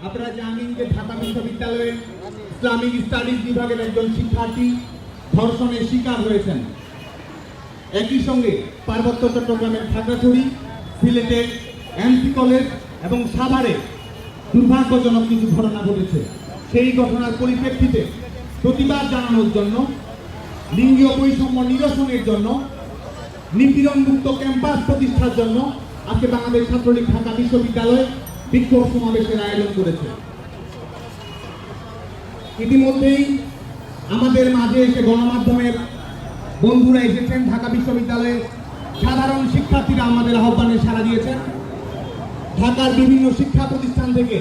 আপনারা জানেন যে ঢাকা বিশ্ববিদ্যালয়ের ইসলামিক স্টাডিজ বিভাগের একজন শিক্ষার্থী ধর্ষণের শিকার হয়েছেন। একই সঙ্গে পার্বত্য চট্টগ্রামের খাগড়াছড়ি, সিলেটের এমসি কলেজ এবং সাভারে দুর্ভাগ্যজনক কিছু ঘটনা ঘটেছে। সেই ঘটনার পরিপ্রেক্ষিতে প্রতিবাদ জানানোর জন্য, লিঙ্গীয় বৈষম্য নিরসনের জন্য, নিপীড়নমুক্ত ক্যাম্পাস প্রতিষ্ঠার জন্য আজকে বাংলাদেশ ছাত্রলীগ ঢাকা বিশ্ববিদ্যালয়ে বিক্ষোভ সমাবেশের আয়োজন করেছে। ইতিমধ্যেই আমাদের মাঝে এসে গণমাধ্যমের বন্ধুরা এসেছেন। ঢাকা বিশ্ববিদ্যালয়ের সাধারণ শিক্ষার্থীরা আমাদের আহ্বানে সাড়া দিয়েছেন। ঢাকার বিভিন্ন শিক্ষা প্রতিষ্ঠান থেকে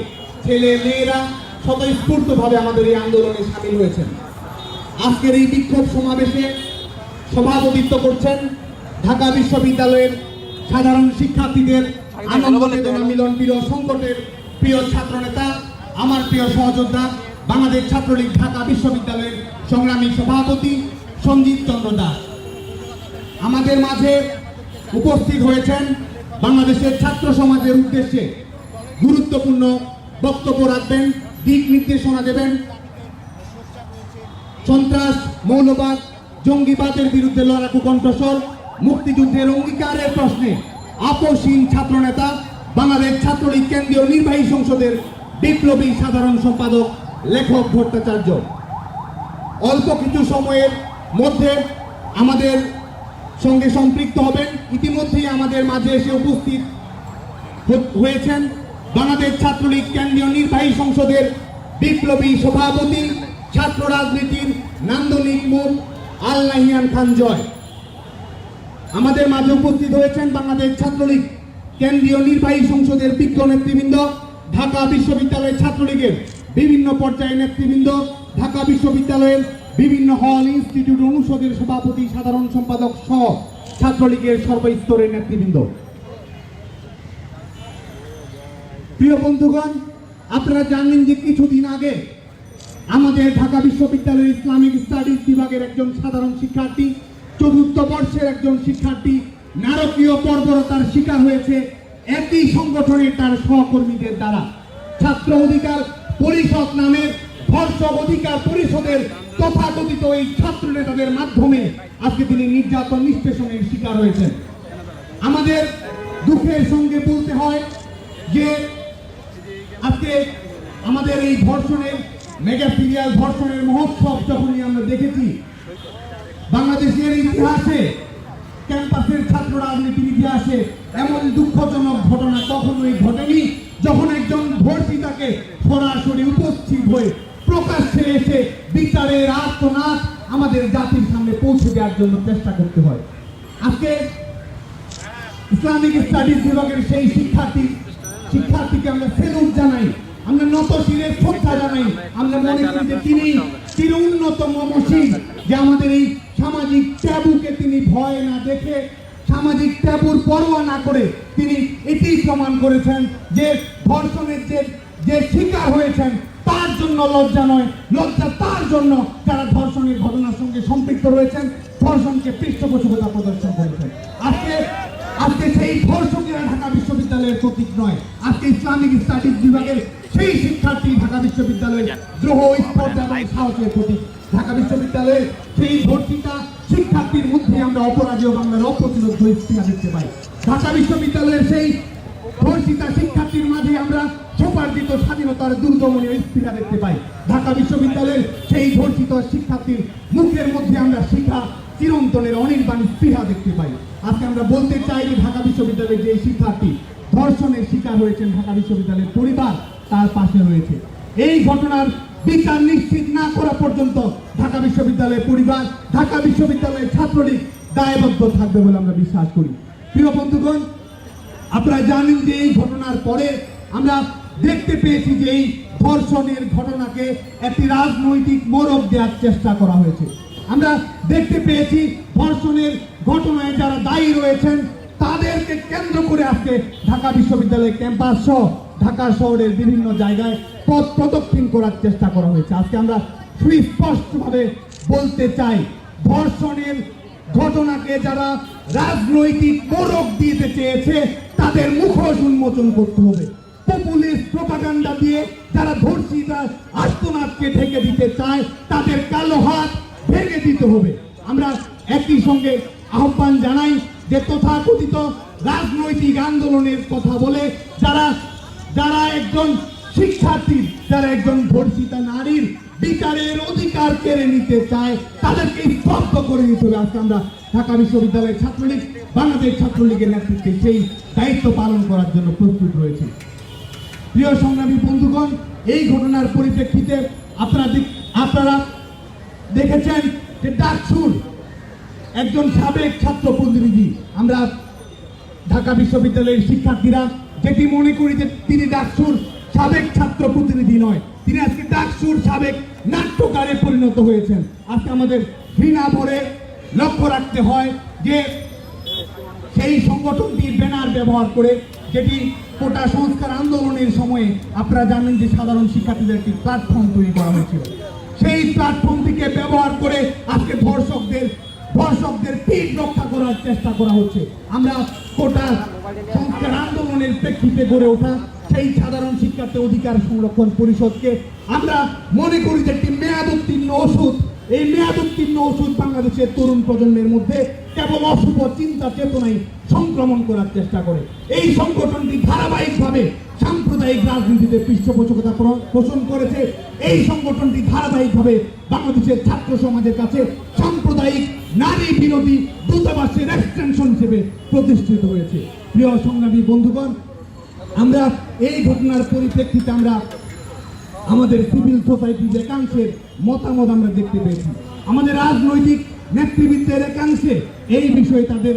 ছেলে মেয়েরা স্বতঃস্ফূর্তভাবে আমাদের এই আন্দোলনে সামিল হয়েছেন। আজকের এই বিক্ষোভ সমাবেশে সভাপতিত্ব করছেন ঢাকা বিশ্ববিদ্যালয়ের সাধারণ শিক্ষার্থীদের আনন্দ বেদনা মিলন প্রিয় সংকটের প্রিয় ছাত্রনেতা, আমার প্রিয় সহযোদ্ধা, বাংলাদেশ ছাত্রলীগ ঢাকা বিশ্ববিদ্যালয়ের সংগ্রামী সভাপতি সঞ্জিত চন্দ্র দাস। আমাদের মাঝে উপস্থিত হয়েছেন বাংলাদেশের ছাত্র সমাজের উদ্দেশ্যে গুরুত্বপূর্ণ বক্তব্য রাখবেন, দিক নির্দেশনা দেবেন। সন্ত্রাস, মৌলবাদ, জঙ্গিবাদের বিরুদ্ধে লড়াকু কণ্ঠস্বর, মুক্তিযুদ্ধের অঙ্গীকারের প্রশ্নে আপোষহীন ছাত্রনেতা, বাংলাদেশ ছাত্রলীগ কেন্দ্রীয় নির্বাহী সংসদের বিপ্লবী সাধারণ সম্পাদক লেখক ভট্টাচার্য অল্প কিছু সময়ের মধ্যে আমাদের সঙ্গে সম্পৃক্ত হবেন। ইতিমধ্যেই আমাদের মাঝে এসে উপস্থিত হয়েছেন বাংলাদেশ ছাত্রলীগ কেন্দ্রীয় নির্বাহী সংসদের বিপ্লবী সভাপতি, ছাত্র রাজনীতির নান্দনিক মুখ আল নাহিয়ান খান জয়। আমাদের মাঝে উপস্থিত হয়েছেন বাংলাদেশ ছাত্রলীগ কেন্দ্রীয় নির্বাহী সংসদের বিজ্ঞ নেতৃবৃন্দ, ঢাকা বিশ্ববিদ্যালয়ের ছাত্রলীগের বিভিন্ন পর্যায়ের নেতৃবৃন্দ, ঢাকা বিশ্ববিদ্যালয়ের বিভিন্ন হল, ইনস্টিটিউট, অনুষদের সভাপতি, সাধারণ সম্পাদক সহ ছাত্রলীগের সর্বস্তরের নেতৃবৃন্দ। প্রিয় বন্ধুগণ, আপনারা জানেন যে কিছুদিন আগে আমাদের ঢাকা বিশ্ববিদ্যালয়ের ইসলামিক স্টাডিজ বিভাগের একজন সাধারণ শিক্ষার্থী, চতুর্থ বর্ষের একজন শিক্ষার্থী নারকীয় বর্বরতার শিকার হয়েছে একই সংগঠনের তার সহকর্মীদের দ্বারা। ছাত্র অধিকার পরিষদ নামের ধর্ষক অধিকার পরিষদের তথাকথিত এই ছাত্র নেতাদের মাধ্যমে আজকে তিনি নির্যাতন নিষ্পেষণের শিকার হয়েছেন। আমাদের দুঃখের সঙ্গে বলতে হয় যে আজকে আমাদের এই ধর্ষণের মেগা সিরিয়াল ধর্ষণের মহোৎসব যখনই আমরা দেখেছি, বাংলাদেশের ইতিহাসে, ক্যাম্পাসের ছাত্র রাজনীতির ইতিহাসে এমন দুঃখজনক ঘটনা কখনোই ঘটেনি যখন একজন ধর্ষিতাকে সরাসরি উপস্থিত হয়ে প্রকাশ্যে এসে বিচারের আর্তনাদ আমাদের জাতির সামনে পৌঁছে দেওয়ার জন্য চেষ্টা করতে হয়। আজকে ইসলামিক স্টাডিজ বিভাগের সেই শিক্ষার্থীকে আমরা সেলুট জানাই, আমরা নত শিরের শ্রদ্ধা জানাই। আমরা মনে করি যে তিনি চিরউন্নতম মসিহ, যে আমাদের এই সামাজিক ট্যাবুকে তিনি ভয় না দেখে, সামাজিক ট্যাবুর পরোয়া না করে তিনি এটি প্রমাণ করেছেন যে ধর্ষণের যে শিকার হয়েছেন তার জন্য লজ্জা নয়, লজ্জা তার জন্য যারা ধর্ষণের ঘটনার সঙ্গে সম্পৃক্ত রয়েছেন, ধর্ষণকে পৃষ্ঠপোষকতা প্রদর্শন করেছেন। আজকে সেই ধর্ষকেরা ঢাকা বিশ্ববিদ্যালয়ের প্রতীক নয়, আজকে ইসলামিক স্টাডিজ বিভাগের সেই শিক্ষার্থী ঢাকা বিশ্ববিদ্যালয়ের দ্রোহ, স্পর্ধা এবং সাহসের প্রতীক। ঢাকা বিশ্ববিদ্যালয়ের সেই ধর্ষিতা শিক্ষার্থীর মধ্যে আমরা অপরাজেয় বাংলার অপ্রতিরোধ ইস্তিহার দেখতে পাই। ঢাকা বিশ্ববিদ্যালয়ের সেই ধর্ষিতা শিক্ষার্থীর মাঝে আমরা স্বোপার্জিত স্বাধীনতার দুর্গমনীয় ইস্তিহার দেখতে পাই। ঢাকা বিশ্ববিদ্যালয়ের সেই ধর্ষিত শিক্ষার্থীর মুখের মধ্যে আমরা শিক্ষা চিরন্তনের অনির্বাণ স্পৃহা দেখতে পাই। আজকে আমরা বলতে চাই যে ঢাকা বিশ্ববিদ্যালয়ের যে শিক্ষার্থী ধর্ষণের শিকার হয়েছেন, ঢাকা বিশ্ববিদ্যালয়ের পরিবার তার পাশে রয়েছে। এই ঘটনার বিচার নিশ্চিত না করা পর্যন্ত ঢাকা বিশ্ববিদ্যালয়ের পরিবার, ঢাকা বিশ্ববিদ্যালয়ের ছাত্রলীগ দায়বদ্ধ থাকবে বলে আমরা বিশ্বাস করি। প্রিয় বন্ধুগণ, আপনারা জানেন যে এই ঘটনার পরে আমরা দেখতে পেয়েছি যে এই ধর্ষণের ঘটনাকে একটি রাজনৈতিক মোড়ক দেওয়ার চেষ্টা করা হয়েছে। আমরা দেখতে পেয়েছি ধর্ষণের ঘটনায় যারা দায়ী রয়েছেন তাদেরকে কেন্দ্র করে আজকে ঢাকা বিশ্ববিদ্যালয়ের ক্যাম্পাস সহ ঢাকা শহরের বিভিন্ন জায়গায় পথ প্রদক্ষিণ করার চেষ্টা করা হয়েছে। আজকে আমরা সুস্পষ্টভাবে বলতে চাই, ধর্ষণের ঘটনাকে যারা রাজনৈতিক মোড়ক দিতে চেয়েছে তাদের মুখোশ উন্মোচন করতে হবে। পপুলিস্ট প্রোপাগান্ডা দিয়ে যারা ধর্ষিতা আর্তনাদকে ঢেকে দিতে চায় তাদের কালো হাত ভেঙে দিতে হবে। আমরা একই সঙ্গে আহ্বান জানাই যে তথাকথিত রাজনৈতিক আন্দোলনের কথা বলে যারা একজন শিক্ষার্থী, যারা একজন ধর্ষিতা নারীর বিচারের অধিকার কেড়ে নিতে চায় তাদেরকে স্তব্ধ করে দিতে হবে। আজকে আমরা ঢাকা বিশ্ববিদ্যালয়ের ছাত্রলীগ, বাংলাদেশ ছাত্রলীগের নেতৃত্বে সেই দায়িত্ব পালন করার জন্য প্রস্তুত রয়েছে। প্রিয় সংগ্রামী বন্ধুগণ, এই ঘটনার পরিপ্রেক্ষিতে আপনারা দেখেছেন যে ডাকসুর একজন সাবেক ছাত্র প্রতিনিধি, আমরা ঢাকা বিশ্ববিদ্যালয়ের শিক্ষার্থীরা যেটি মনে করি যে তিনি ডাকসুর সাবেক ছাত্র প্রতিনিধি নয়, তিনি আজকে ডাকসুর সাবেক নাট্যকারে পরিণত হয়েছেন। আজকে আমাদের ঘৃণা ভরে লক্ষ্য রাখতে হয় যে সেই সংগঠনটির ব্যানার ব্যবহার করে, যেটি কোটা সংস্কার আন্দোলনের সময়ে আপনারা জানেন যে সাধারণ শিক্ষার্থীদের একটি প্ল্যাটফর্ম তৈরি করা হয়েছিল, সেই প্ল্যাটফর্মটিকে ব্যবহার করে আজকে ধর্ষকদের পিঠ রক্ষা করার চেষ্টা করা হচ্ছে। আমরা কোটা সংস্কার আন্দোলনের প্রেক্ষিতে গড়ে ওঠা সেই সাধারণ শিক্ষার্থী অধিকার সংরক্ষণ পরিষদকে আমরা মনে করি যে একটি মেয়াদোত্তীর্ণ ওষুধ। এই মেয়াদোত্তীর্ণ ওষুধ বাংলাদেশের তরুণ প্রজন্মের মধ্যে কেবল অশুভ চিন্তা চেতনায় সংক্রমণ করার চেষ্টা করে। এই সংগঠনটি ধারাবাহিকভাবে সাম্প্রদায়িক রাজনীতিতে পৃষ্ঠপোষকতা পোষণ করেছে। এই সংগঠনটি ধারাবাহিকভাবে বাংলাদেশের ছাত্র সমাজের কাছে সাম্প্রদায়িক নারী বিরোধী দূতাবাসের এক্সটেনশন হিসেবে প্রতিষ্ঠিত হয়েছে। প্রিয় সংগ্রামী বন্ধুগণ, আমরা এই ঘটনার পরিপ্রেক্ষিতে আমরা আমাদের সিভিল সোসাইটির একাংশের মতামত আমরা দেখতে পেয়েছি। আমাদের রাজনৈতিক নেতৃবৃন্দের একাংশে এই বিষয়ে তাদের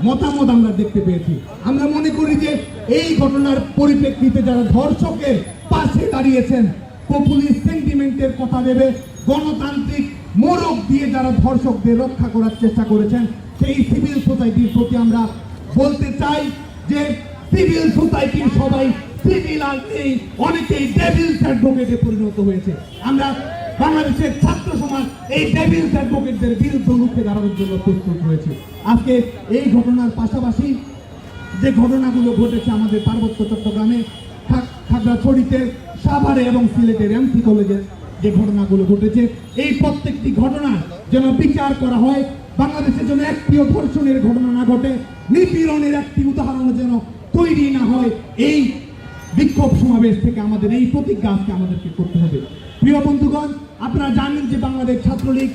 মতামত আমরা দেখতে পেয়েছি। আমরা মনে করি যে এই ঘটনার পরিপ্রেক্ষিতে যারা ধর্ষকের পাশে দাঁড়িয়েছেন, পপুলিস্ট সেন্টিমেন্টের কথা ভেবে গণতান্ত্রিক মোড়ক দিয়ে যারা ধর্ষকদের রক্ষা করার চেষ্টা করেছেন, সেই সিভিল সোসাইটির প্রতি আমরা বলতে চাই যে সিভিল সোসাইটির সবাই সিভিল আর নেই, অনেকেই ডেভিলস অ্যাডভোকেটে পরিণত হয়েছে। আমরা বাংলাদেশের ছাত্র সমাজ এই ডেভিলস অ্যাডভোকেটদের বিরুদ্ধে রুখে দাঁড়ানোর জন্য প্রস্তুত হয়েছে। আজকে এই ঘটনার পাশাপাশি যে ঘটনাগুলো ঘটেছে আমাদের পার্বত্য চট্টগ্রামে, খাগড়াছড়িতে, সাভারে এবং সিলেটের এমসি কলেজে যে ঘটনাগুলো ঘটেছে, এই প্রত্যেকটি ঘটনা যেন বিচার করা হয়। বাংলাদেশের জন্য একটিও ধর্ষণের ঘটনা না ঘটে, নিপীড়নের একটি উদাহরণ যেন তৈরি না হয়। এই বিক্ষোভ সমাবেশ থেকে আমাদের এই প্রতিজ্ঞা আজকে আমাদেরকে করতে হবে। প্রিয় বন্ধুগণ, আপনারা জানেন যে বাংলাদেশ ছাত্রলীগ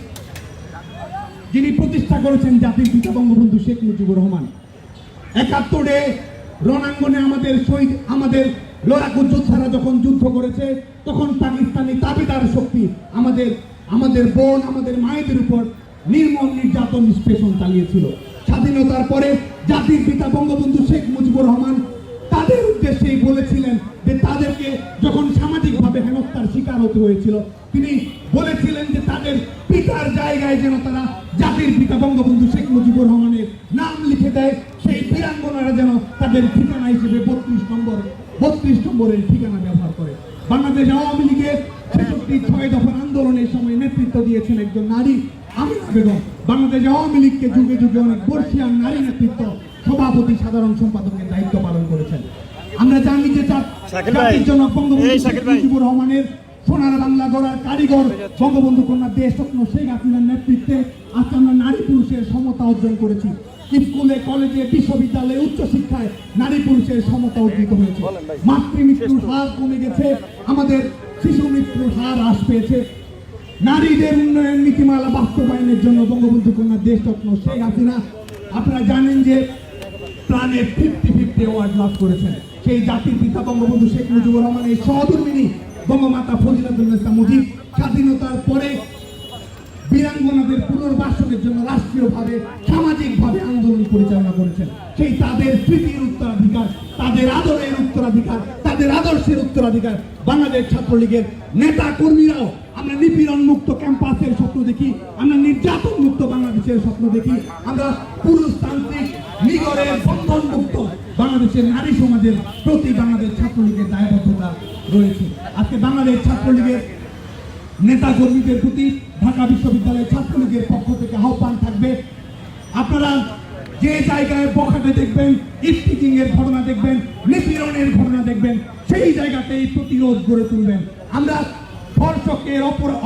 যিনি প্রতিষ্ঠা করেছেন জাতির পিতা বঙ্গবন্ধু শেখ মুজিবুর রহমান, ৭১ রণাঙ্গনে আমাদের লড়াকু যোদ্ধারা যখন যুদ্ধ করেছে, তখন পাকিস্তানি তাবেদার শক্তি আমাদের বোন, আমাদের মায়েদের উপর নির্মম নির্যাতন নিষ্পেষণ চালিয়েছিল। স্বাধীনতার পরে জাতির পিতা বঙ্গবন্ধু শেখ মুজিবুর রহমান তাদের উদ্দেশ্যেই বলেছিলেন যে তাদেরকে যখন সামাজিকভাবে হেনস্থার শিকার হতে হয়েছিল, তিনি বলেছিলেন যে তাদের পিতার জায়গায় যেন তারা জাতির পিতা বঙ্গবন্ধু শেখ মুজিবুর রহমানের নাম লিখে দেয়। সেই বীরাঙ্গনারা যেন তাদের ঠিকানা হিসেবে 32 নম্বরের ঠিকানা ব্যবহার করে। বাংলাদেশ আওয়ামী লীগের ৬৬ দফার আন্দোলনের সময় নেতৃত্ব দিয়েছেন একজন নারী, আমিনা বেগম। বাংলাদেশ আওয়ামী লীগকে যুগে যুগে অনেক বর্ষিয়ান নারী নেতৃত্ব, সভাপতি, সাধারণ সম্পাদকের দায়িত্ব পালন করেছেন। আমরা জানি যে জাতির জনক বঙ্গবন্ধু শেখ মুজিবুর রহমানের সোনার বাংলা গড়ার কারিগর বঙ্গবন্ধু কন্যা দেশরত্ন শেখ হাসিনার নেতৃত্বে আজকে আমরা নারী পুরুষের সমতা অর্জন করেছি। স্কুলে, কলেজে, বিশ্ববিদ্যালয়ে, উচ্চশিক্ষায় নারী পুরুষের সমতা অর্জিত হয়েছে। মাতৃমৃত্যুর হার কমে গেছে, আমাদের শিশু মৃত্যুর হার হ্রাস পেয়েছে। নারীদের উন্নয়ন নীতিমালা বাস্তবায়নের জন্য বঙ্গবন্ধু কন্যা দেশরত্ন শেখ হাসিনা, আপনারা জানেন যে প্রাণের 50-50 অ্যাওয়ার্ড লাভ করেছেন। সেই জাতির পিতা বঙ্গবন্ধু শেখ মুজিবুর রহমানের সহধর্মিণী বঙ্গমাতা ফজিলাতুন্নেসা মুজিব স্বাধীনতার পরে বীরাঙ্গনাদের পুনর্বাসনের জন্য রাষ্ট্রীয়ভাবে, সামাজিকভাবে আন্দোলন পরিচালনা করেছেন। সেই তাদের স্মৃতির উত্তরাধিকার, তাদের আদরের উত্তরাধিকার, তাদের আদর্শের উত্তরাধিকার বাংলাদেশ ছাত্রলীগের নেতা কর্মীরাও আমরা নিপীড়ন মুক্ত ক্যাম্পাসের স্বপ্ন দেখি, আমরা নির্যাতন মুক্ত বাংলাদেশের স্বপ্ন দেখি, আমরা পুরুষতান্ত্রিক নিগড়ের বন্ধন মুক্ত বাংলাদেশের নারী সমাজের প্রতি বাংলাদেশ ছাত্রলীগের দায়বদ্ধতা রয়েছে। আজকে বাংলাদেশ ছাত্রলীগের নেতা কর্মীদের প্রতি ঢাকা বিশ্ববিদ্যালয়ের ছাত্রলীগের পক্ষ থেকে আহ্বান থাকবে, আপনারা যে জায়গায় বখাটে দেখবেন, ইফটিজিং এর ঘটনা দেখবেন, নিপীড়নের ঘটনা দেখবেন, সেই জায়গাতেই প্রতিরোধ গড়ে তুলবেন। আমরা ধর্ষকের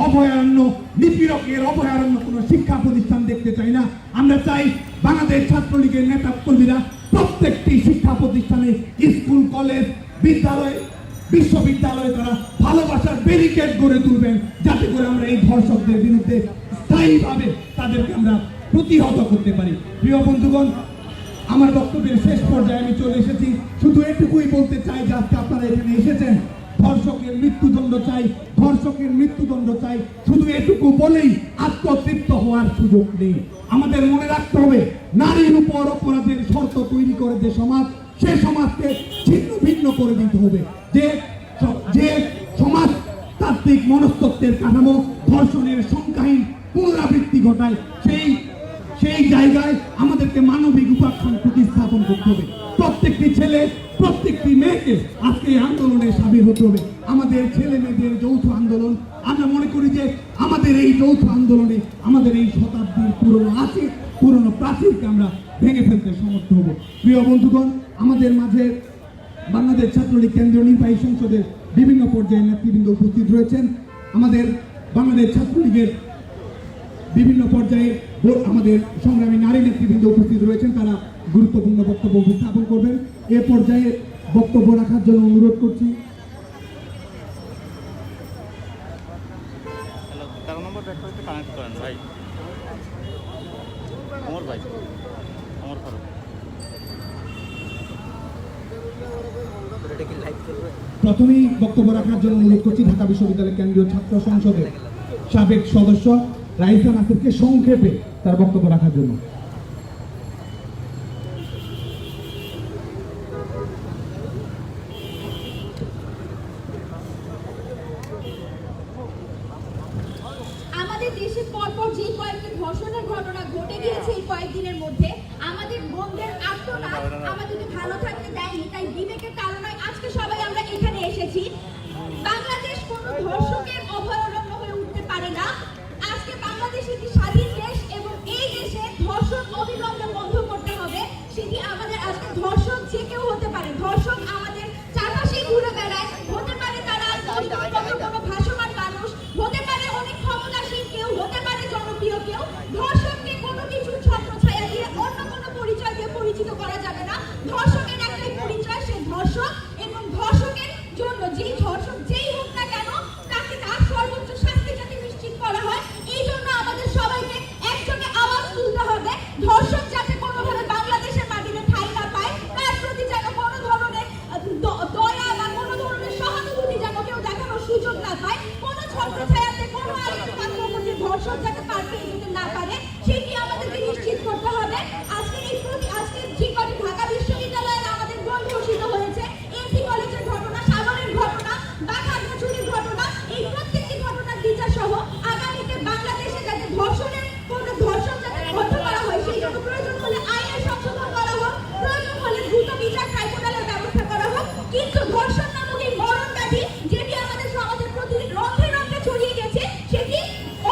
অভয়ারণ্য, নিপীড়কের অভয়ারণ্য কোনো শিক্ষা প্রতিষ্ঠান দেখতে চাই না। আমরা চাই বাংলাদেশ ছাত্রলীগের নেতা কর্মীরা প্রত্যেকটি শিক্ষা প্রতিষ্ঠানে, স্কুল, কলেজ, বিদ্যালয়, বিশ্ববিদ্যালয়ে তারা ভালোবাসার ব্যারিকেড গড়ে তুলবেন, যাতে করে আমরা এই ধর্ষকদের বিরুদ্ধে স্থায়ীভাবে তাদেরকে আমরা প্রতিহত করতে পারি। প্রিয় বন্ধুগণ, আমার বক্তব্যের শেষ পর্যায়ে আমি চলে এসেছি। শুধু এটুকুই বলতে চাই যে আজকে আপনারা এখানে এসেছেন, ধর্ষকের মৃত্যুদণ্ড চাই, ধর্ষকের মৃত্যুদণ্ড চাই, শুধু এটুকু বলেই আত্মতৃপ্ত হওয়ার সুযোগ নেই। আমাদের মনে রাখতে হবে, নারীর উপর অপরাধের শর্ত তৈরি করে যে সমাজ, সে সমাজকে ছিন্ন ভিন্ন করে দিতে হবে। যে সমাজ তাত্ত্বিক মনস্তত্ত্বের কাঠামো ধর্ষণের সংখ্যাহীন পুনরাবৃত্তি ঘটায়, সেই জায়গায় আমাদেরকে মানবিক উপাখ্যান প্রতিস্থাপন করতে হবে। প্রত্যেকটি ছেলে, প্রত্যেকটি মেয়েকে আজকে এই আন্দোলনে সামিল হতে হবে। আমাদের ছেলে মেয়েদের যৌথ আন্দোলন, আমরা মনে করি যে আমাদের এই যৌথ আন্দোলনে আমাদের এই শতাব্দীর পুরনো প্রাচীরকে আমরা ভেঙে ফেলতে সমর্থ হব। প্রিয় বন্ধুগণ, আমাদের মাঝে বাংলাদেশ ছাত্রলীগ কেন্দ্রীয় নির্বাহী সংসদের বিভিন্ন পর্যায়ে নেতৃবৃন্দ উপস্থিত রয়েছেন। আমাদের বাংলাদেশ ছাত্রলীগের বিভিন্ন পর্যায়ে আমাদের সংগ্রামী নারী নেতৃবৃন্দ উপস্থিত রয়েছেন, তারা গুরুত্বপূর্ণ বক্তব্য উপস্থাপন করবেন। এ পর্যায়ে বক্তব্য রাখার জন্য অনুরোধ করছি প্রথমেই বক্তব্য রাখার জন্য অনুরোধ করছি ঢাকা বিশ্ববিদ্যালয় কেন্দ্রীয় ছাত্র সংসদের সাবেক সদস্য রাইসা নাসিরকে সংক্ষেপে তার বক্তব্য রাখার জন্য। আমাদের দেশে পরপর যে কয়েকটি ধর্ষণের ঘটনা ঘটে গিয়েছে এই কয়েকদিনের মধ্যে, আমাদের বোনদের আত্মনাদ আমাদেরকে ভালো থাকতে দেয়নি। তাই বিবেকের কারণে আজকে সবাই আমরা এখানে এসেছি। বাংলাদেশ কোনো ধর্ষকের অভয়ারণ্য হয়ে উঠতে পারে না। আজকে বাংলাদেশ একটি স্বাধীন দেশ এবং এই দেশে ধর্ষণ অবিলম্বে বন্ধ করতে হবে। সেটি আমাদের আজকে ধর্ষক যে কেউ হতে পারে, ধর্ষক আমাদের চারপাশে ঘুরে বেড়ায়, হতে পারে তারা কোনো ভাসমান মানুষ, হতে পারে অনেক ক্ষমতাসীন কেউ, হতে পারে জনপ্রিয় কেউ। ধর্ষককে কোনো কিছু ছত্রছায়া দিয়ে অন্য কোনো পরিচয় দিয়ে পরিচিত করা যাবে না। ধর্ষকের একটাই পরিচয়, সে ধর্ষক, এবং ধর্ষকের জন্য যেই ধর্ষক যেই হোক না কেন তাকে তার সর্বোচ্চ শাস্তি যাতে নিশ্চিত করা হয়, এই জন্য আমাদের সবাইকে একসঙ্গে আওয়াজ তুলতে হবে। ধর্ষক যাতে কোনোভাবে বাংলাদেশের মাটিতে ঠাঁই না পায়, তার প্রতি যেন কোনো ধরনের দয়া বা কোনো ধরনের সহানুভূতি যেন কেউ দেখানোর সুযোগ না পায়। কোনো ছত্রছায়াতে কোনো আইনের পাত্রপতি ধর্ষক যাতে পার পেয়ে যেতে না পারে, সেটি আমাদেরকে নিশ্চিত করতে হবে। আজকে যে কটি ঢাকা বিশ্ববিদ্যালয়ের আমাদের বোন ধর্ষিত হয়েছে, এমপি কলেজের ঘটনা, সাগরের ঘটনা বা খাগড়াছড়ির ঘটনা, এই প্রত্যেকটি ঘটনার বিচার সহ আগামীতে বাংলাদেশে যাতে ধর্ষণের কোনো ধর্ষণ যাতে বন্ধ করা হয়, সেই জন্য প্রয়োজন হলে আইনের সংশোধন করা হোক, প্রয়োজন হলে দ্রুত বিচার ট্রাইব্যুনালের ব্যবস্থা করা হোক। কিন্তু ধর্ষণ নামক এই মরণ ব্যাধি, যেটি আমাদের সমাজের প্রতিদিন রন্ধ্রে রন্ধ্রে ছড়িয়ে গেছে, সেটি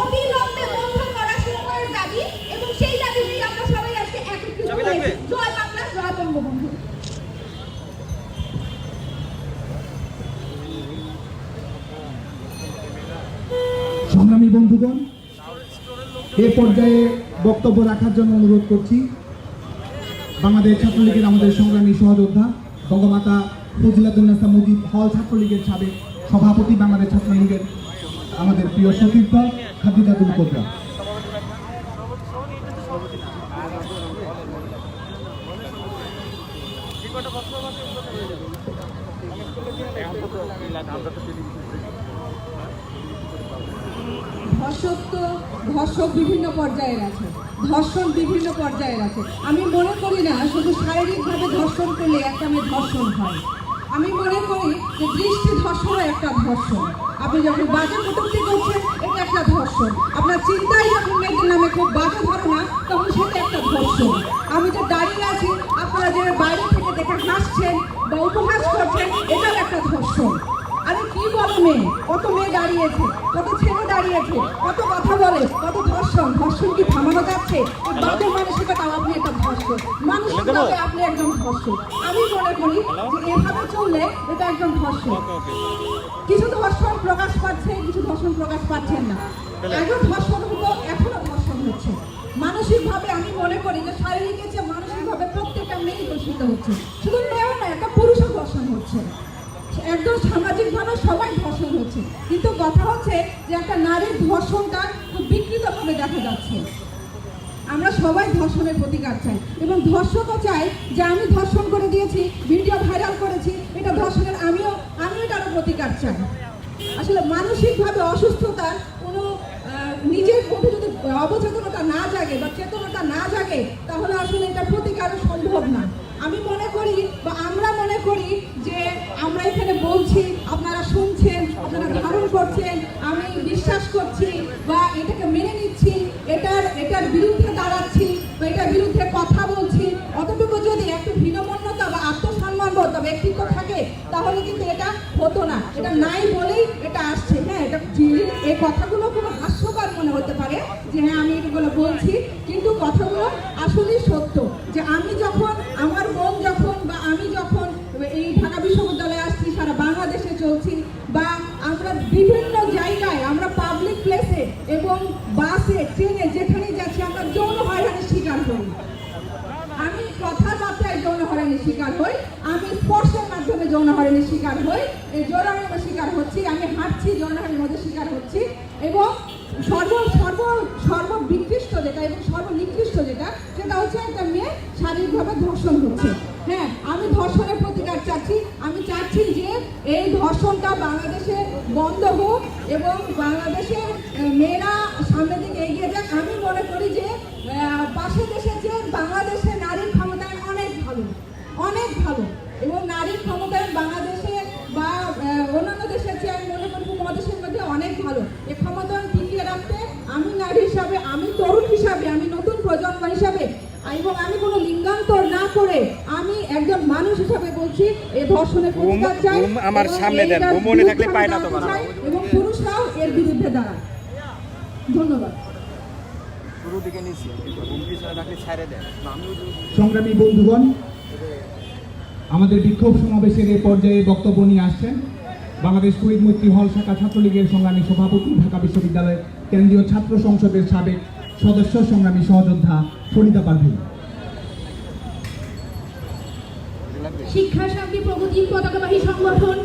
অবিলম্বে বন্ধ করা সময়ের দাবি, এবং সেই দাবি নিয়ে আমরা সবাই আজকে একত্রিত হয়েছি। জয় বাংলা, জয় বঙ্গবন্ধু। সংগ্রামী বন্ধুগণ, এ পর্যায়ে বক্তব্য রাখার জন্য অনুরোধ করছি বাংলাদেশ ছাত্রলীগের আমাদের সংগ্রামী সহযোদ্ধা বঙ্গমাতা ফজিলাতুন্নেসা মুজিব হল ছাত্রলীগের সাবেক সভাপতি, বাংলাদেশ ছাত্রলীগের আমাদের প্রিয় সতীর্থ খাদিজাতুল কোবরা। ধর্ষক বিভিন্ন পর্যায়ের আছে, ধর্ষণ বিভিন্ন পর্যায়ের আছে। আমি মনে করি না শুধু শারীরিকভাবে ধর্ষণ করলে একটা মেয়ে ধর্ষণ হয়। আমি মনে করি যে দৃষ্টি ধর্ষণও একটা ধর্ষণ। আপনি যখন বাজে কটূক্তি করছেন, এটা একটা ধর্ষণ। আপনার চিন্তায় যখন মেয়েদের নামে খুব বাজে ধারণা, তখন সেটা একটা ধর্ষণ। আমি যে দাঁড়িয়ে আছি, আপনারা যে বাইরে থেকে দেখে হাসছেন বা উপহাস করছেন, এটাও একটা ধর্ষণ। আরে কি বলো মেয়ে, কত মেয়ে দাঁড়িয়েছে, কত ছেলে দাঁড়িয়েছে, কত কথা বলে, কত ধর্ষণ। ধর্ষণ কি থামানো যাচ্ছে? বাজে মানসিকতা, আপনি একটা ধর্ষণ। ধর্ষক, মানসিকভাবে আপনি একজন ধর্ষক। আমি মনে করি যে এভাবে চললে এটা একজন ধর্ষক। কিছু ধর্ষণ প্রকাশ পাচ্ছে, কিছু ধর্ষণ প্রকাশ পাচ্ছেন না। একজন ধর্ষণ হলো, এখনো ধর্ষণ হচ্ছে। মানসিকভাবে আমি মনে করি যে শারীরিকের চেয়ে মানসিকভাবে প্রত্যেকটা মেয়ে দূষিত হচ্ছে। শুধু মেয়েও না, একটা পুরুষও ধর্ষণ হচ্ছে। একদম সামাজিকভাবে সবাই ধর্ষণ হচ্ছে, কিন্তু কথা হচ্ছে যে একটা নারীর ধর্ষণটা খুব বিকৃতভাবে দেখা যাচ্ছে। আমরা সবাই ধর্ষণের প্রতিকার চাই এবং ধর্ষকও চাই যে আমি ধর্ষণ করে দিয়েছি, ভিডিও ভাইরাল করেছি, এটা ধর্ষণের আমিও এটারও প্রতিকার চাই। আসলে মানসিকভাবে অসুস্থতার কোনো নিজের মধ্যে যদি অবচেতনতা না জাগে বা চেতনতা না জাগে, তাহলে আসলে এটা প্রতিকারও সম্ভব না। আমি মনে করি বা আমরা মনে করি যে আমরা এখানে বলছি, আপনারা শুনছেন, আপনারা ধারণ করছেন, আমি বিশ্বাস করছি বা এটাকে মেনে নিচ্ছি, এটার বিরুদ্ধে দাঁড়াচ্ছি বা এটার বিরুদ্ধে কথা বলছি, অতটুকু যদি একটু হীনমন্যতা বা আত্মসম্মানবোধ বা ব্যক্তিত্ব থাকে, তাহলে কিন্তু এটা হতো না। এটা নাই বলেই এটা আসছে। হ্যাঁ, এটা এই কথাগুলো কোনো হাস্যকর মনে হতে পারে যে হ্যাঁ আমি এগুলো বলছি, কিন্তু কথাগুলো আসলেই সত্য। যে আমি যখন, আমার বোন যখন বা আমি যখন এই ঢাকা বিশ্ববিদ্যালয়ে আসছি, সারা বাংলাদেশে চলছি, বা আমরা বিভিন্ন জায়গায়, আমরা পাবলিক প্লেসে এবং বাসে, ট্রেনে যেখানে যাচ্ছি, আমরা যৌন হয়রানির শিকার হই। আমি কথাবার্তায় যৌন হয়রানির শিকার হই, আমি স্পর্শের মাধ্যমে যৌন হয়রানির শিকার হই, এই যৌন হয়রানির শিকার হচ্ছি, আমি হাঁটছি যৌন হয়রানির মধ্যে শিকার হচ্ছি। এবং সর্ববিকৃষ্ট যেটা এবং সর্বনিকৃষ্ট যেটা, সেটা হচ্ছে একটা মেয়ে শারীরিকভাবে ধর্ষণ হচ্ছে। হ্যাঁ, আমি ধর্ষণের প্রতিকার চাচ্ছি। আমি চাচ্ছি যে এই ধর্ষণটা বাংলাদেশে বন্ধ হোক এবং বাংলাদেশের মেয়েরা সামনের দিকে এগিয়ে যাক। আমি মনে করি যে পাশের দেশের চেয়ে বাংলাদেশের নারীর ক্ষমতায়ন অনেক ভালো, অনেক ভালো। এবং নারীর ক্ষমতায়ন বাংলাদেশে বা অন্যান্য দেশের চেয়ে আমি মনে করি উপমহাদেশের মধ্যে অনেক ভালো। এই ক্ষমতায়ন টিকিয়ে রাখতে আমি নারী হিসাবে, আমি তরুণ হিসাবে, আমি নতুন প্রজন্ম হিসাবে এবং আমি কোনো লিঙ্গান্তর না করে আমি একজন মানুষ হিসাবে বলছি, এই ধর্ষণের প্রতিকার চাই আমার সামনে দেন, মনে থাকলে পায় না তোমার, এবং পুরুষরাও এর বিরুদ্ধে দাঁড়ায়। ধন্যবাদ। সংগ্রামী বন্ধুগণ, আমাদের বিক্ষোভ সমাবেশের এই পর্যায়ে বক্তব্য নিয়ে আসছেন বাংলাদেশ শহীদ মৈত্রী হল শাখা ছাত্রলীগের সংগ্রামী সভাপতি, ঢাকা বিশ্ববিদ্যালয়ের কেন্দ্রীয় ছাত্র সংসদের সাবেক সদস্য, সংগ্রামী সহযোদ্ধা ফরিদা পারভীন। শিক্ষা, শান্তি, প্রগতির পতাকাবাহী সংগঠন,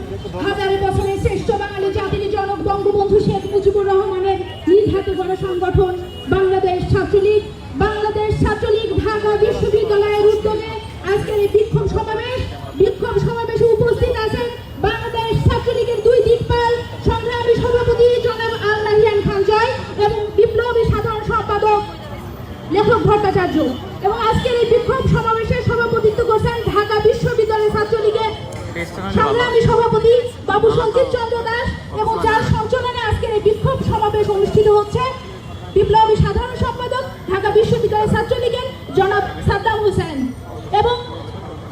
হাজার বছরের শ্রেষ্ঠ বাঙালি জাতির জনক বঙ্গবন্ধু শেখ মুজিবুর রহমানের নির্ধারিত গণসংগঠন বাংলাদেশ ছাত্রলীগ ঢাকা বিশ্ববিদ্যালয়ের উদ্যোগে আজকের এই বিক্ষোভ সমাবেশে উপস্থিত আছেন বাংলাদেশ ছাত্রলীগের দুই দিকপাল, সংগ্রামী সভাপতি জনাব আল নাহিয়ান খান জয় এবং বিপ্লবী সাধারণ সম্পাদক লেখক ভট্টাচার্য। এবং আজকের এই বিক্ষোভ সমাবেশে সভাপতিত্ব করছেন ঢাকা বিশ্ববিদ্যালয় ছাত্রলীগের সংগ্রামী সভাপতি বাবু সঞ্জিত চন্দ্র দাস, এবং যার সঞ্চালনে আজকের এই বিক্ষোভ সমাবেশ অনুষ্ঠিত হচ্ছে বিপ্লবী সাধারণ সম্পাদক ঢাকা বিশ্ববিদ্যালয় ছাত্রলীগের জনাব সাদ্দাম হোসেন। এবং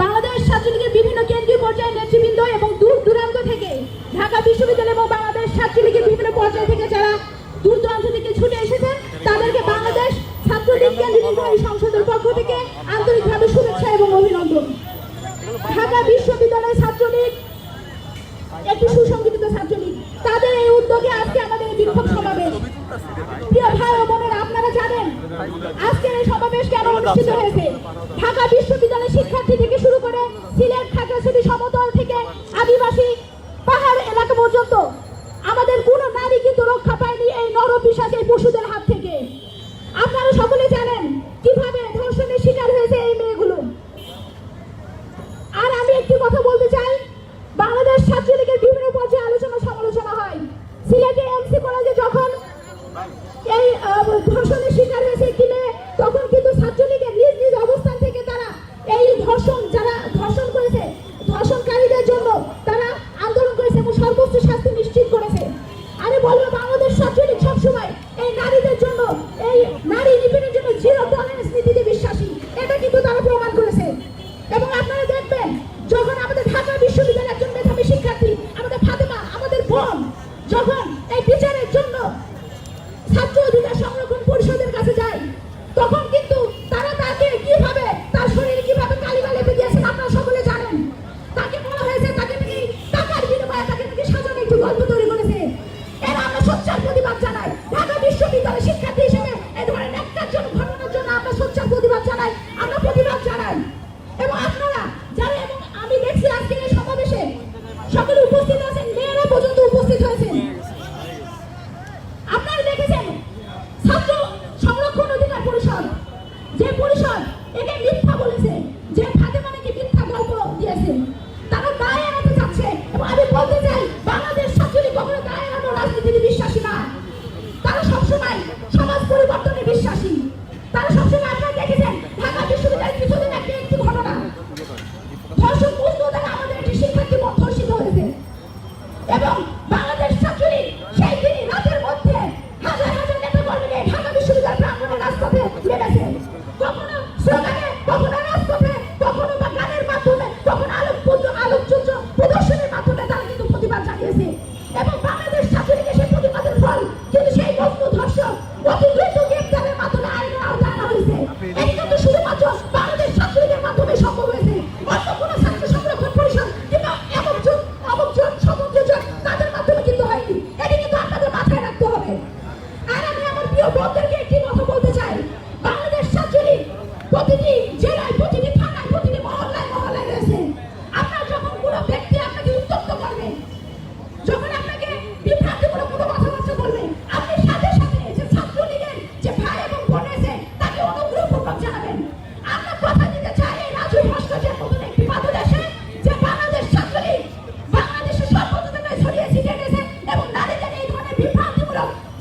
বাংলাদেশ ছাত্রলীগের বিভিন্ন কেন্দ্রীয় পর্যায়ের নেতৃবৃন্দ এবং দূর দূরান্ত থেকে ঢাকা বিশ্ববিদ্যালয় এবং বাংলাদেশ ছাত্রলীগের বিভিন্ন পর্যায় থেকে যারা দূর দূরান্ত থেকে ছুটে এসেছেন, তাদেরকে বাংলাদেশ ছাত্রলীগ কেন্দ্রীয় নির্বাহী সংসদের পক্ষ থেকে আন্তরিকভাবে শুভেচ্ছা এবং অভিনন্দন। ঢাকা বিশ্ববিদ্যালয় ছাত্রলীগ একটি সুসংগঠিত ছাত্রলীগ, তাদের এই উদ্যোগে আজকে আমাদের এই বিক্ষোভ সমাবেশ। প্রিয় ভাই ও বোনেরা, আপনারা জানেন আজকের এই সমাবেশ কেন অনুষ্ঠিত হয়েছে। ঢাকা বিশ্ববিদ্যালয়ের শিক্ষার্থী থেকে শুরু করে সিলেট, খাগড়াছড়ি সমতল থেকে আদিবাসী পাহাড় এলাকা পর্যন্ত আমাদের কোনো নারী কিন্তু রক্ষা পায়নি এই নরপিশাচ, এই পশুদের হাত থেকে। আপনারা সকলে জানেন কিভাবে ধর্ষণের শিকার হয়েছে এই মেয়েগুলো। আর আমি একটি কথা বলতে চাই, বাংলাদেশ ছাত্রলীগের বিভিন্ন পর্যায়ে আলোচনা সমালোচনা হয়। সিলেটে এমসি কলেজে যখন এই ধর্ষণের শিকার হয়েছে একটি মেয়ে, তখন কিন্তু ছাত্রলীগের নিজ নিজ অবস্থান থেকে তারা এই যারা ধর্ষণ করেছে, ধর্ষণকারীদের জন্য তারা আন্দোলন করেছে এবং সর্বোচ্চ শাস্তি নিশ্চিত করেছে। আমি বলবো বাংলাদেশ ছাত্রলীগ সবসময় এই নারীদের জন্য, এই নারী নিপীড়নের জন্য জিরো টলারেন্স নীতিতে বিশ্বাসী, এটা কিন্তু তারা প্রমাণ করেছে। এবং আপনারা দেখবেন যখন আমাদের ঢাকা বিশ্ববিদ্যালয়ের একজন মেধাবী শিক্ষার্থী আমাদের ফাতেমা, আমাদের বোন, যখন এই বিচারের জন্য ছাত্র অধিকার সংরক্ষণ পরিষদের কাছে যায়, তখন কিন্তু তারা তাকে কিভাবে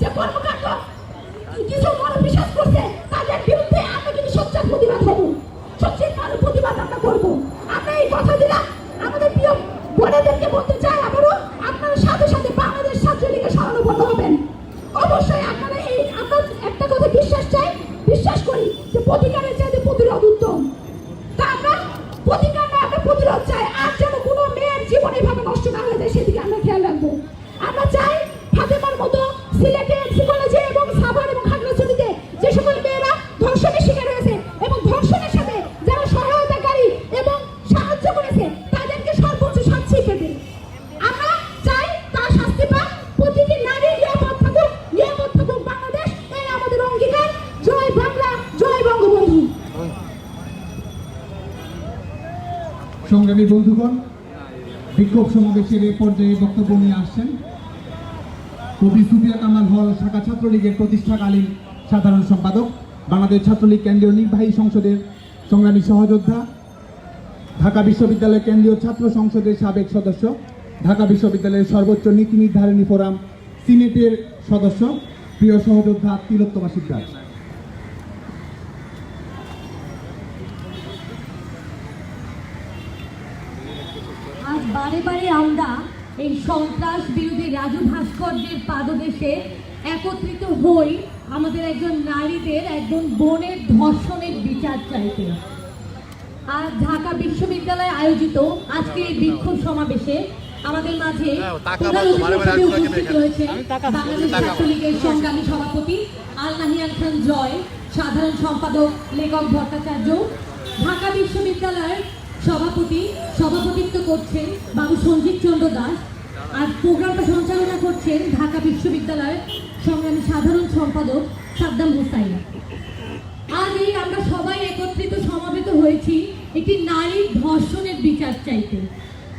যে কর্মকাণ্ড কিছু মানুষ বিশ্বাস করছে তাদের বিরুদ্ধে আমরা কিন্তু সোচ্চার প্রতিবাদ হব, সোচ্চার প্রতিবাদ আমরা করবো। আমরা এই কথা দিলাম। আমাদের প্রিয় বোনেদেরকে বলতে চাই আবারও, আপনারা সাথে সাথে বাংলাদেশ ছাত্রলীগের শরণাপন্ন হবেন। অবশ্যই আপনারা আমরা একটা কথা বিশ্বাস করি যে প্রতিকারের চাইতে প্রতিরোধ উত্তম। তা আমরা প্রতিকার না, আমরা প্রতিরোধ চাই। আর যেন কোনো মেয়ের জীবন এভাবে নষ্ট না হয়ে যায় সেদিকে আমরা খেয়াল রাখবো। আমরা চাই ফাতেমার মতো সিলেটে এমসি কলেজে এবং সাভার এবং খাগড়াছড়িতে যে সকল মেয়েরা ধর্ষণের শিকার হয়েছে এবং ধর্ষণের সাথে যারা সহায়তাকারী এবং সাহায্য করেছে তাদেরকে সর্বোচ্চ শাস্তি পেতে আমরা চাই, তারা শাস্তি পাক। প্রতিটি নারী নিরাপদ থাকুক বাংলাদেশ, এই আমাদের অঙ্গীকার। জয় বাংলা, জয় বঙ্গবন্ধু। সংগ্রামী বন্ধুগণ, বিক্ষোভ সমাবেশের এ পর্যায়ে বক্তব্য নিয়ে আসছেন কবি সুফিয়া কামাল হল শাখা ছাত্রলীগের প্রতিষ্ঠাকালীন সাধারণ সম্পাদক, বাংলাদেশ ছাত্রলীগ কেন্দ্রীয় নির্বাহী সংসদের সংগ্রামী সহযোদ্ধা, ঢাকা বিশ্ববিদ্যালয় কেন্দ্রীয় ছাত্র সংসদের সাবেক সদস্য, ঢাকা বিশ্ববিদ্যালয়ের সর্বোচ্চ নীতি নির্ধারণী ফোরাম সিনেটের সদস্য, প্রিয় সহযোদ্ধা তিলোত্তমা শিকদার। আজ বারে বারে আমরা এই সন্ত্রাস বিরোধী রাজু ভাস্কর্যের পাদদেশে একত্রিত হই আমাদের একজন নারীদের, একজন বোনের ধর্ষণের বিচার চাইতে। আর ঢাকা বিশ্ববিদ্যালয়ে আয়োজিত আজকে এই বিক্ষোভ সমাবেশে আমাদের মাঝে প্রধান অতিথি হিসেবে উপস্থিত রয়েছে বাংলাদেশ ছাত্রলীগের সংগ্রামী সভাপতি আল নাহিয়ান খান জয়, সাধারণ সম্পাদক লেখক ভট্টাচার্য, ঢাকা বিশ্ববিদ্যালয়ের সভাপতিত্ব করছেন বাবু সঞ্জিত চন্দ্র দাস, আর প্রোগ্রামটা সঞ্চালনা করছেন ঢাকা বিশ্ববিদ্যালয়ের সংগ্রামী সাধারণ সম্পাদক সাদ্দাম হোসাইন। আজ এই আমরা সবাই একত্রিত সমাবেত হয়েছি একটি নারীর ধর্ষণের বিচার চাইতে।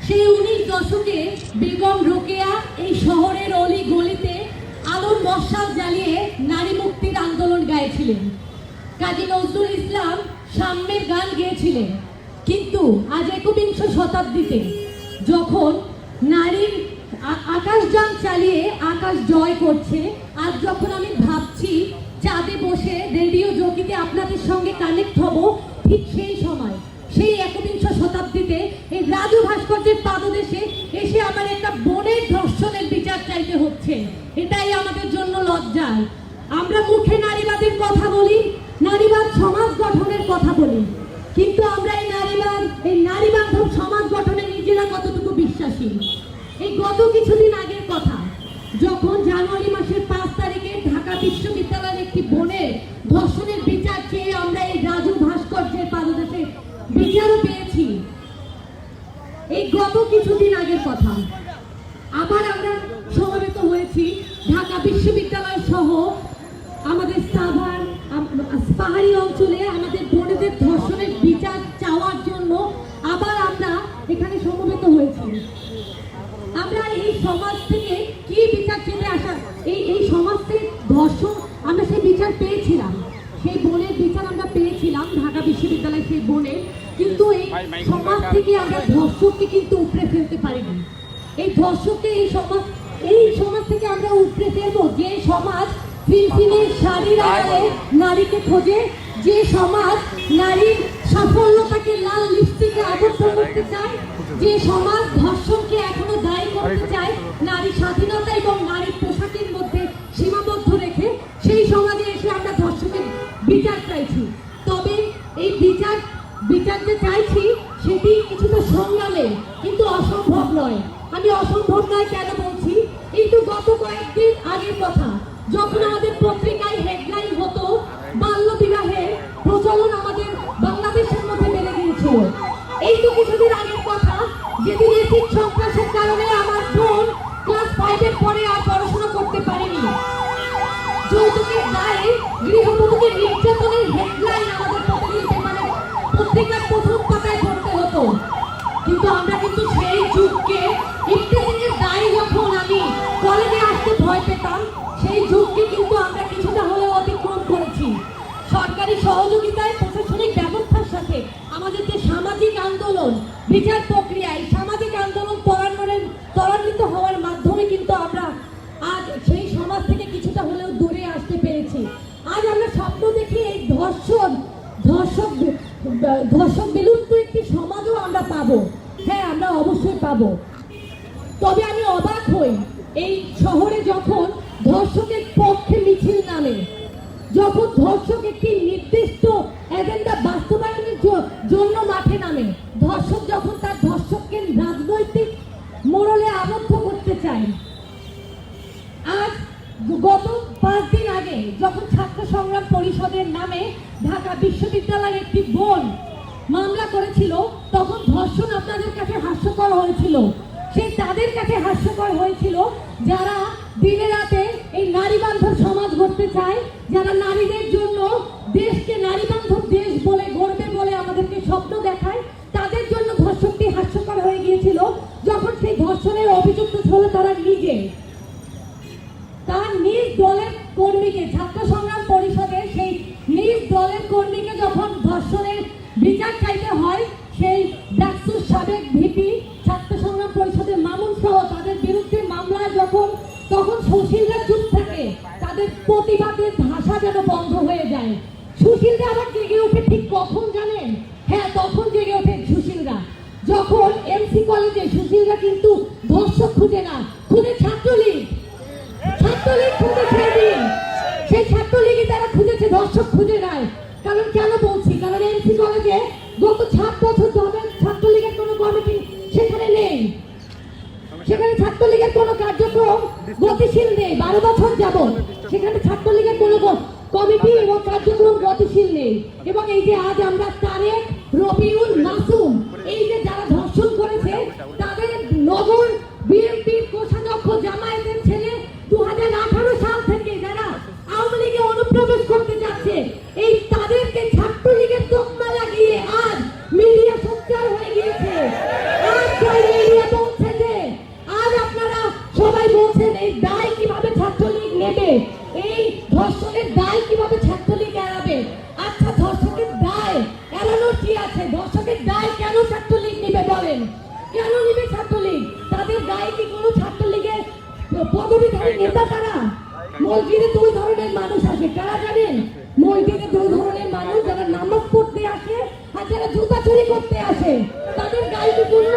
সেই 19 দশকে বেগম রোকেয়া এই শহরের অলি গলিতে আলোর মশাল জ্বালিয়ে নারী মুক্তির আন্দোলন গাইছিলেন। কাজী নজরুল ইসলাম সাম্যের গান গেয়েছিলেন। কিন্তু আজ 21 শতাব্দীতে যখন নারীর আকাশযান চালিয়ে আকাশ জয় করছে, আজ যখন আমি ভাবছি চাঁদে বসে রেডিও জগিতে আপনাদের সঙ্গে কানেক্ট হব, ঠিক সেই সময় সেই 21 শতাব্দীতে এই রাজু ভাস্কর্যের পাদদেশে এসে আমার একটা বোনের ধর্ষণের বিচার চাইতে হচ্ছে। এটাই আমাদের জন্য লজ্জার। আমরা মুখে নারীবাদের কথা বলি, নারীবাদ সমাজ গঠনের কথা বলি, কিন্তু আমরা এই নারী বান্ধব সমাজ গঠনে নিজেরা কতটুকু বিশ্বাসী। এই গত কিছুদিন আগের কথা, যখন জানুয়ারি মাসের 5 তারিখে ঢাকা বিশ্ববিদ্যালয়ের একটি বোনের ধর্ষণের বিচার চেয়ে আমরা এই রাজু ভাস্কর্যের পাদদেশে বিচারও পেয়েছি। এই গত কিছুদিন আগের কথা। আবার আমরা সমবেত হয়েছি ঢাকা বিশ্ববিদ্যালয় সহ আমাদের সাভার পাহাড়ি অঞ্চলে আমাদের বোনেদের ধর্ষণের বিচার চাওয়ার জন্য আবার আমরা এখানে সমবেত হয়েছি। আমরা এই সমাজ থেকে কি বিচার চেয়ে আসা, এই সমাজ থেকে ধর্ষণ আমরা সেই বিচার পেয়েছিলাম, সেই বোনের বিচার আমরা পেয়েছিলাম ঢাকা বিশ্ববিদ্যালয়ের সেই বোনের। কিন্তু এই সমাজ থেকে আমরা ধর্ষককে কিন্তু উপড়ে ফেলতে পারিনি। এই ধর্ষককে এই সমাজ থেকে আমরা উপড়ে ফেলবো যে সমাজ ফিনফিনের শাড়ির আড়ালে নারীকে খোঁজে, যে সমাজ নারীর সাফল্যতাকে লাল লিপস্টিকে আবদ্ধ করতে চায়, যে সমাজ ধর্ষণকে এখনো দায়ী করতে চায় নারী স্বাধীনতা এবং নারীর পোশাকের মধ্যে সীমাবদ্ধ রেখে, সেই সমাজে এসে আমরা ধর্ষণের বিচার চাইছি। তবে এই বিচার যে চাইছি সেটি কিছুটা সংগ্রামে, কিন্তু অসম্ভব নয়। আমি অসম্ভব নয় কেন বলছি, কিন্তু গত কয়েকদিন আগের কথা, যখন আমাদের পত্রিকায় হেডলাইন হতো বাল্য বিবাহের প্রচলন আমাদের বাংলাদেশের মধ্যে বেড়ে গিয়েছিল। এই তো কিছুদিন আগের কথা, যেদিন এসিড সন্ত্রাসের কারণে আমার বোন ক্লাস 5-এর পরে আর পড়াশোনা করতে পারেনি। যৌতুকের দায়ে গৃহবধূকে নির্যাতনের হেডলাইন আমাদের প্রতিদিন পেপারে পত্রিকার প্রথম পাতায় পড়তে হতো। কিন্তু আমরা কিন্তু সেই যুগকে, ইফতেজিংয়ের দায়ে যখন আমি কলেজে আসতে ভয় পেতাম, সেই যুগকে কিন্তু আমরা কিছুটা হলেও অতিক্রম করেছি। সরকারি সহযোগিতায় প্রশাসনিক ব্যবস্থার সাথে আমাদের যে সামাজিক আন্দোলন, বিচার প্রক্রিয়ায় সামাজিক আন্দোলন ত্বরান্বিত হওয়ার মাধ্যমে কিন্তু আমরা আজ সেই সমাজ থেকে কিছুটা ধর্ষক বিলুপ্ত একটি সমাজও আমরা পাবো। হ্যাঁ, আমরা অবশ্যই পাবো। তবে আমি অবাক হই এই শহরে যখন ধর্ষকের পক্ষে মিছিল নামে, যখন ধর্ষক একটি নির্দিষ্ট এজেন্ডা বাস্তবায়নের জন্য মাঠে নামে, ধর্ষক যখন তার ধর্ষককে রাজনৈতিক মোড়লে আবদ্ধ করতে চায়। আজ গত 5 দিন আগে যখন ছাত্র সংগ্রাম পরিষদের নামে ঢাকা বিশ্ববিদ্যালয়ের একটি বোন মামলা করেছিল, তখন ধর্ষণ আপনাদের কাছে হাস্যকর হয়েছিল। সেই তাদের কাছে হাস্যকর হয়েছিল যারা দিনে রাতে এই নারী বান্ধব সমাজ গড়তে চায়, যারা নারীদের জন্য দেশকে নারী বান্ধব দেশ বলে গড়বে বলে আমাদেরকে স্বপ্ন দেখায়, তাদের জন্য ধর্ষণটি হাস্যকর হয়ে গিয়েছিল। যখন সেই ধর্ষণের অভিযুক্ত ছিল তারা নিজে, তার নিজ দলের কর্মীকে, ছাত্র সংগ্রাম পরিষদের সেই নিজ দলের কর্মীকে যখন ধর্ষণের বিচার চাইতে হয়, সেই ডাকসুর সাবেক ভিপি, ছাত্র সংগ্রাম পরিষদের মামুন সহ তাদের বিরুদ্ধে মামলা তখন সুশীলরা চুপ থাকে, তাদের প্রতিবাদের ভাষা যেন বন্ধ হয়ে যায়। সুশীলরা আবার জেগে ওঠে ঠিক কখন জানেন? হ্যাঁ, তখন জেগে ওঠে সুশীলরা যখন এমসি কলেজে সুশীলরা কিন্তু ধর্ষক খুঁজে না, খুঁজে ছাত্রলীগ। ছাত্রলীগ খুঁজেছে এদিন, সেই ছাত্রলীগই তারা খুঁজেছে, ধর্ষক খুঁজে নাই। কারণ কেন বলছি? কারণ এমসি কলেজে গত 7 বছর ধরে ছাত্রলীগের কোনো কমিটি সেখানে নেই, সেখানে ছাত্রলীগের কোনো কার্যক্রম গতিশীল নেই। 12 বছর যাবত সেখানে ছাত্রলীগের কোনো কমিটি এবং কার্যক্রম গতিশীল নেই। এবং এই যে আজ আমরা তারেক, রবিউল, মাসুম, এই যে যারা ধর্ষণ করেছে তাদের নগর বিএনপির কোষাধ্যক্ষ জামায়াতের ছেলে 2018 সাল থেকে যারা আওয়ামী লীগে অনুপ্রবেশ করতে যাচ্ছে, এই তাদেরকে ছাত্রলীগের তকমা লাগিয়ে আজ মিডিয়া সোচ্চার হয়ে গিয়েছে। আজ মিডিয়া বলছে যে, আজ আপনারা সবাই বলছেন এই দায় কিভাবে ছাত্রলীগ নেবে, এই ধর্ষণের দায় কিভাবে ছাত্রলীগ এড়াবে। আচ্ছা, ধর্ষকের দায় এড়ানোর কি আছে? ধর্ষকের দায় কেন ছাত্রলীগ নেবে বলেন? কেন নেবে ছাত্রলীগ? তাদের দায় কি কোনো ছাত্রলীগের পদবীধারী নেতা? তারা মসজিদে 2 ধরনের মানুষ আসে, কারা জানেন? মসজিদে 2 ধরনের মানুষ, যারা নামাজ পড়তে আসে আর যারা জুতা চুরি করতে আসে। তাদের গায়ে কি কোনো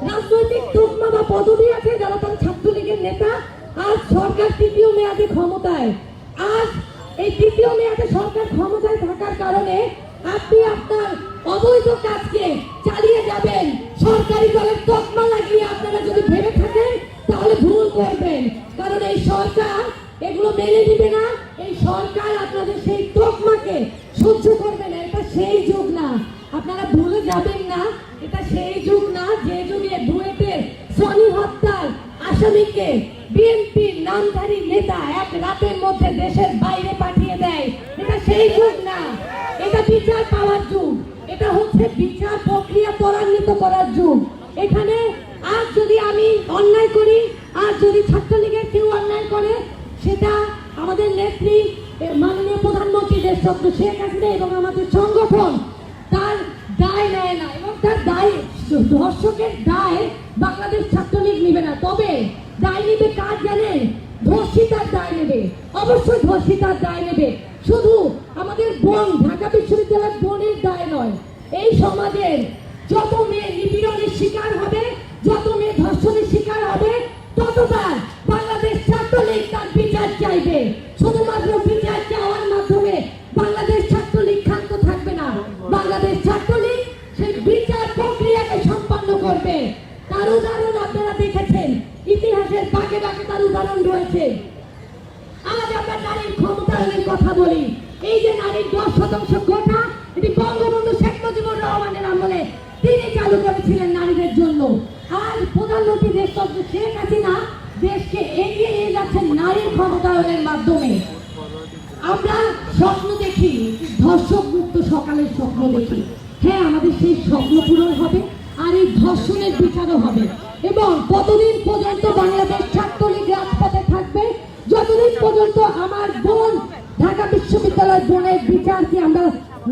রাজনৈতিক তকমা বা পদবী আছে যারা তারা ছাত্রলীগের নেতা? আজ সরকার 3য় মেয়াদে ক্ষমতায়, আজ এই 3য় মেয়াদে সরকার ক্ষমতায় থাকার কারণে আপনি আপনার অবৈধ কাজকে চালিয়ে যাবেন সরকারি দলের তকমা লাগিয়ে। আপনারা যদি ভেবে থাকেন তাহলে ভুল করবেন, কারণ এই সরকার এগুলো মেনে নিবে না। এই সরকার আপনাদের সেই তকমাকে সহ্য করবে না। এটা সেই যুগ না, আপনারা ভুলে যাবেন না। এটা সেই যুগ না যে যুগে বুয়েটের সনি হত্যার আসামিকে বিএনপির নামধারী নেতা এক রাতের মধ্যে দেশের বাইরে পাঠিয়ে দেয়। এটা সেই যুগ না, এটা বিচার পাওয়ার যুগ। এটা হচ্ছে বিচার প্রক্রিয়া ত্বরান্বিত করার যুগ। এখানে আজ যদি আমি অন্যায় করি, আর যদি ছাত্রলীগের কেউ অন্যায় করে, সেটা আমাদের নেত্রী মাননীয় প্রধানমন্ত্রী দেশরত্ন শেখ হাসিনা এবং আমাদের সংগঠন তার দায় নেয় না, এবং তার দায়, ধর্ষকের দায় বাংলাদেশ ছাত্রলীগ নেবে না। তবে দায় নেবে কাজ জানেন? ধর্ষিতার দায় নেবে, অবশ্যই ধর্ষিতার দায় নেবে। শুধু আমাদের বোন, ঢাকা বিশ্ববিদ্যালয়ের বোনের দায় নয়, এই সমাজের যত মেয়ে নিপীড়নের শিকার হবে, যত মেয়ে ধর্ষণের শিকার হবে, ততবার বাংলাদেশ ছাত্রলীগ তার বিচার চাইবে। শুধুমাত্র বিচার চাওয়ার মাধ্যমে বাংলাদেশ ছাত্রলীগ ক্ষান্ত থাকবে না। বাংলাদেশ ছাত্রলীগ সেই বিচার প্রক্রিয়াকে সম্পন্ন করবে। তার উদাহরণ আপনারা দেখেছেন, ইতিহাসের বাঁকে বাঁকে তার উদাহরণ রয়েছে। আজ আমরা নারীর ক্ষমতায়নের কথা বলি। এই যে নারীর 10% কোটা, এটি বঙ্গবন্ধু শেখ মুজিবুর রহমানের আমলে তিনি চালু করেছিলেন নারীদের জন্য। আজ প্রধানমন্ত্রী দেশরত্ন শেখ হাসিনা দেশকে এগিয়ে নিয়ে যাচ্ছেন নারীর ক্ষমতায়নের মাধ্যমে। আমরা স্বপ্ন দেখি, ধর্ষক মুক্ত সকালের স্বপ্ন দেখি। হ্যাঁ, আমাদের সেই স্বপ্ন পূরণ হবে, আর এই ধর্ষণের বিচারও হবে। এবং কতদিন পর্যন্ত বাংলাদেশ ছাত্রলীগ রাজপথে থাকবে? যতদিন পর্যন্ত আমার বোন, ঢাকা বিশ্ববিদ্যালয়ের বোনের বিচারকে আমরা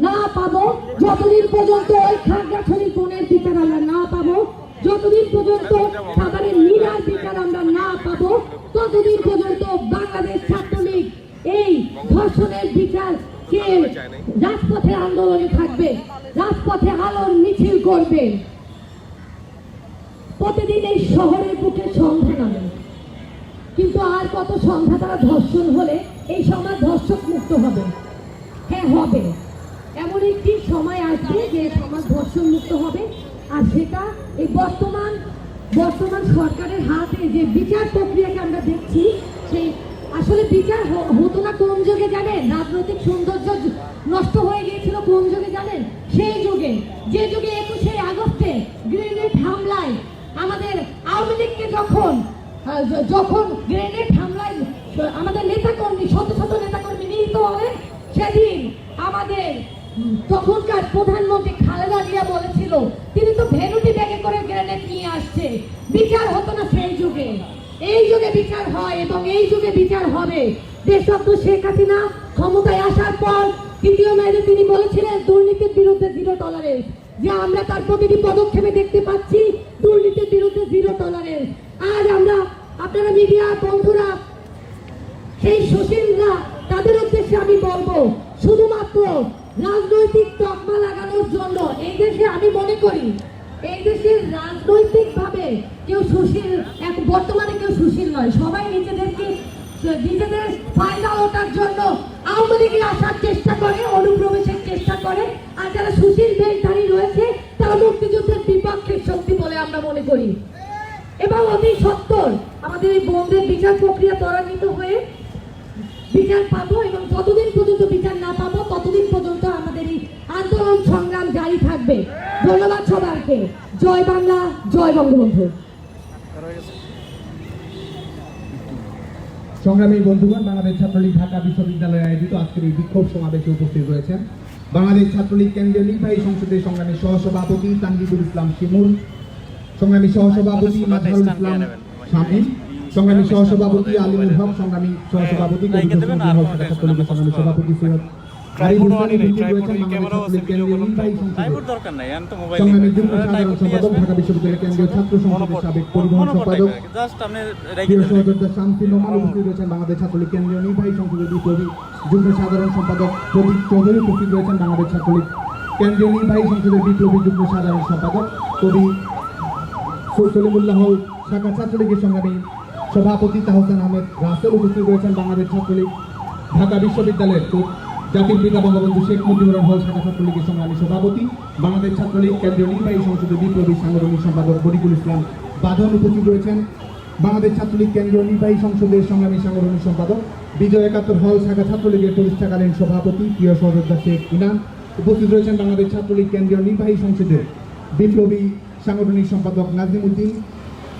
না পাবো, যতদিন পর্যন্ত ওই খাগড়াছড়ির বোনের বিচার আমরা না পাবো, যতদিন পর্যন্ত সাভারের নীলার বিচার আমরা না পাবো, ততদিন পর্যন্ত বাংলাদেশ ছাত্রলীগ এই ধর্ষণের বিচার কে রাজপথে আন্দোলনে থাকবে। রাজপথে আলোর মিছিল করবে। প্রতিদিন এই শহরের বুকে সন্ধ্যা নামে, কিন্তু আর কত সন্ধ্যা তারা ধর্ষণ হলে এই সমাজ ধর্ষক মুক্ত হবে? হ্যাঁ হবে। এমন একটি সময় আসবে যে সমাজ ধর্ষণ মুক্ত হবে, আর সেটা এই বর্তমান সরকারের হাতে যে বিচার প্রক্রিয়াকে আমরা দেখছি, সেই আসলে বিচার হতো না কোন যুগে জানেন? রাজনৈতিক সৌন্দর্য নষ্ট হয়ে গিয়েছিল কোন যুগে জানেন? সেই যুগে, যে যুগে 21শে আগস্টে গ্রেনেড হামলায় আমাদের আওয়ামী লীগকে যখন গ্রেনেড হামলায় আমাদের নেতাকর্মী শত শত নেতাকর্মী নিহত হলেন, সেদিন আমাদের তখনকার প্রধানমন্ত্রী খালেদা জিয়া বলেছিল তিনি তো ভ্যানিটি ব্যাগে করে গ্রেনেড নিয়ে আসছে। বিচার হতো না সেই যুগে, এই যুগে বিচার হয় এবং এই যুগে বিচার হবে। দেশরত্ন শেখ হাসিনা ক্ষমতায় আসার পর তৃতীয় মেয়াদে তিনি বলেছিলেন দুর্নীতির বিরুদ্ধে জিরো টলারেন্স, যে আমরা তার প্রতিটি পদক্ষেপে দেখতে পাচ্ছি দুর্নীতির বিরুদ্ধে জিরো টলারেন্স। আজ আমরা আপনারা মিডিয়া বন্ধুরা, সেই সুশীলরা, তাদের উদ্দেশ্যে আমি বলবো, শুধুমাত্র রাজনৈতিক তকমা লাগানোর জন্য এই দেশে আমি মনে করি এই দেশের রাজনৈতিক ভাবে কেউ সুশীল, বর্তমানে কেউ সুশীল নয়। সবাই নিজেদের ফায়দা ওঠার জন্য আওয়ামী লীগে আসার চেষ্টা করে, অনুপ্রবেশের চেষ্টা করে। আর যারা সুশীল বেশধারী রয়েছে তারা মুক্তিযুদ্ধের বিপক্ষের শক্তি বলে আমরা মনে করি। এবং অতি সত্বর আমাদের এই বোনদের বিচার প্রক্রিয়া ত্বরান্বিত হয়ে বিচার পাবো, এবং যতদিন পর্যন্ত বিচার না পাবো ততদিন পর্যন্ত আমাদের এই আন্দোলন সংগ্রাম জারি থাকবে। ধন্যবাদ সবাইকে। জয় বাংলা, জয় বঙ্গবন্ধু। সংগ্রামী বন্ধুগণ, বাংলাদেশ ছাত্রলীগ ঢাকা বিশ্ববিদ্যালয়ে আয়োজিত আজকের এই বিক্ষোভ সমাবেশে উপস্থিত রয়েছেন বাংলাদেশ ছাত্রলীগ কেন্দ্রীয় নির্বাহী সংসদের সংগ্রামী সহসভাপতি তানজিদুল ইসলাম শিমুল, সংগ্রামী সহসভাপতি মাজহারুল ইসলাম শামীম, সংগ্রামী সহসভাপতি আলিমুল হক, সংগ্রামী সহসভাপতি ছাত্রলীগের সংগ্রামী সভাপতি সৈয়দ আরিফুল ইসলাম উপস্থিত রয়েছেন বাংলাদেশ ছাত্রলীগ কেন্দ্রীয় নির্বাহী সংসদের দরকার নাই, এখন তো মোবাইল সংগ্রামী যুগ্ম সাধারণ সম্পাদক, ঢাকা বিশ্ববিদ্যালয় কেন্দ্রীয় ছাত্র সংসদের সাবেক পরিবহন সম্পাদক জাস্ট আপনি প্রিয় সহযোদ্ধা শামসি নোমান উপস্থিত রয়েছেন বাংলাদেশ ছাত্রলীগ কেন্দ্রীয় নির্বাহী সংসদের বিপ্লবী যুগ্ম সাধারণ সম্পাদক প্রদীপ চৌধুরী উপস্থিত রয়েছেন বাংলাদেশ ছাত্রলীগ কেন্দ্রীয় নির্বাহী সংসদের বিপ্লবী যুগ্ম সাধারণ সম্পাদক কবি সলিমুল্লাহ শাখা ছাত্রলীগের সংগ্রামী সভাপতি তাহসান আহমেদ রাসেল উপস্থিত রয়েছেন বাংলাদেশ ছাত্রলীগ ঢাকা বিশ্ববিদ্যালয়ের জাতির পিতা বঙ্গবন্ধু শেখ মুজিবুর রহমান শাখা ছাত্রলীগের সংগ্রামী সভাপতি, বাংলাদেশ ছাত্রলীগ কেন্দ্রীয় নির্বাহী সংসদের বিপ্লবী সাংগঠনিক সম্পাদক বদিকুল ইসলাম বাঁধন উপস্থিত রয়েছেন বাংলাদেশ ছাত্রলীগ কেন্দ্রীয় নির্বাহী সংসদের সংগ্রামী সাংগঠনিক সম্পাদক, বিজয় একাত্তর হল শাখা ছাত্রলীগের প্রতিষ্ঠাকালীন সভাপতি প্রিয় সহযোদ্ধা শেখ ইনাম উপস্থিত রয়েছেন বাংলাদেশ ছাত্রলীগ কেন্দ্রীয় নির্বাহী সংসদের বিপ্লবী সাংগঠনিক সম্পাদক নাজিম উদ্দিন,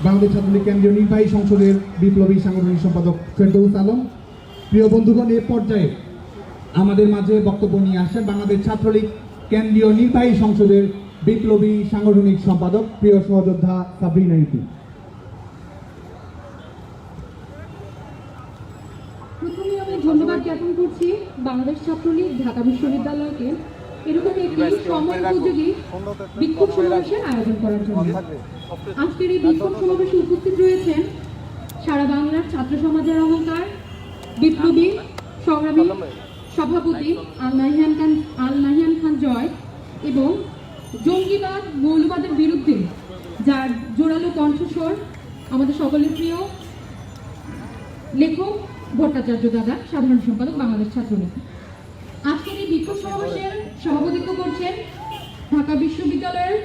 বাংলাদেশ ছাত্রলীগ কেন্দ্রীয় নির্বাহী সংসদের বিপ্লবী সাংগঠনিক সম্পাদক ফেরদৌস আলম। প্রিয় বন্ধুগণ, এ পর্যায়ে আমাদের মাঝে বক্তব্য নিয়ে আসেন বাংলাদেশ ছাত্রলীগ কেন্দ্রীয় নির্বাহী সংসদের বিপ্লবী সাংগঠনিক সম্পাদক প্রিয় সহযোদ্ধা সাবরিনা ইতি। প্রথমে আমি ধন্যবাদ জ্ঞাপন করছি বাংলাদেশ ছাত্রলীগ ঢাকা বিশ্ববিদ্যালয়কে এরকম একটি সময় উপযোগী বিক্ষোভ সমাবেশের আয়োজন করার জন্য। আজকের এই বিক্ষোভ সমাবেশে উপস্থিত রয়েছেন সারা বাংলার ছাত্র সমাজের অহংকার, বিপ্লবী সংগ্রামী সভাপতি আল নাহিয়ান খান জয় এবং জঙ্গিবাদ মৌলবাদের বিরুদ্ধে যার জোরালো কণ্ঠস্বর আমাদের সকলের প্রিয় লেখক ভট্টাচার্য দাদা, সাধারণ সম্পাদক বাংলাদেশ ছাত্রলীগ। আজকের এই বিক্ষোভ সমাবেশের সভাপতিত্ব করছেন ঢাকা বিশ্ববিদ্যালয়ের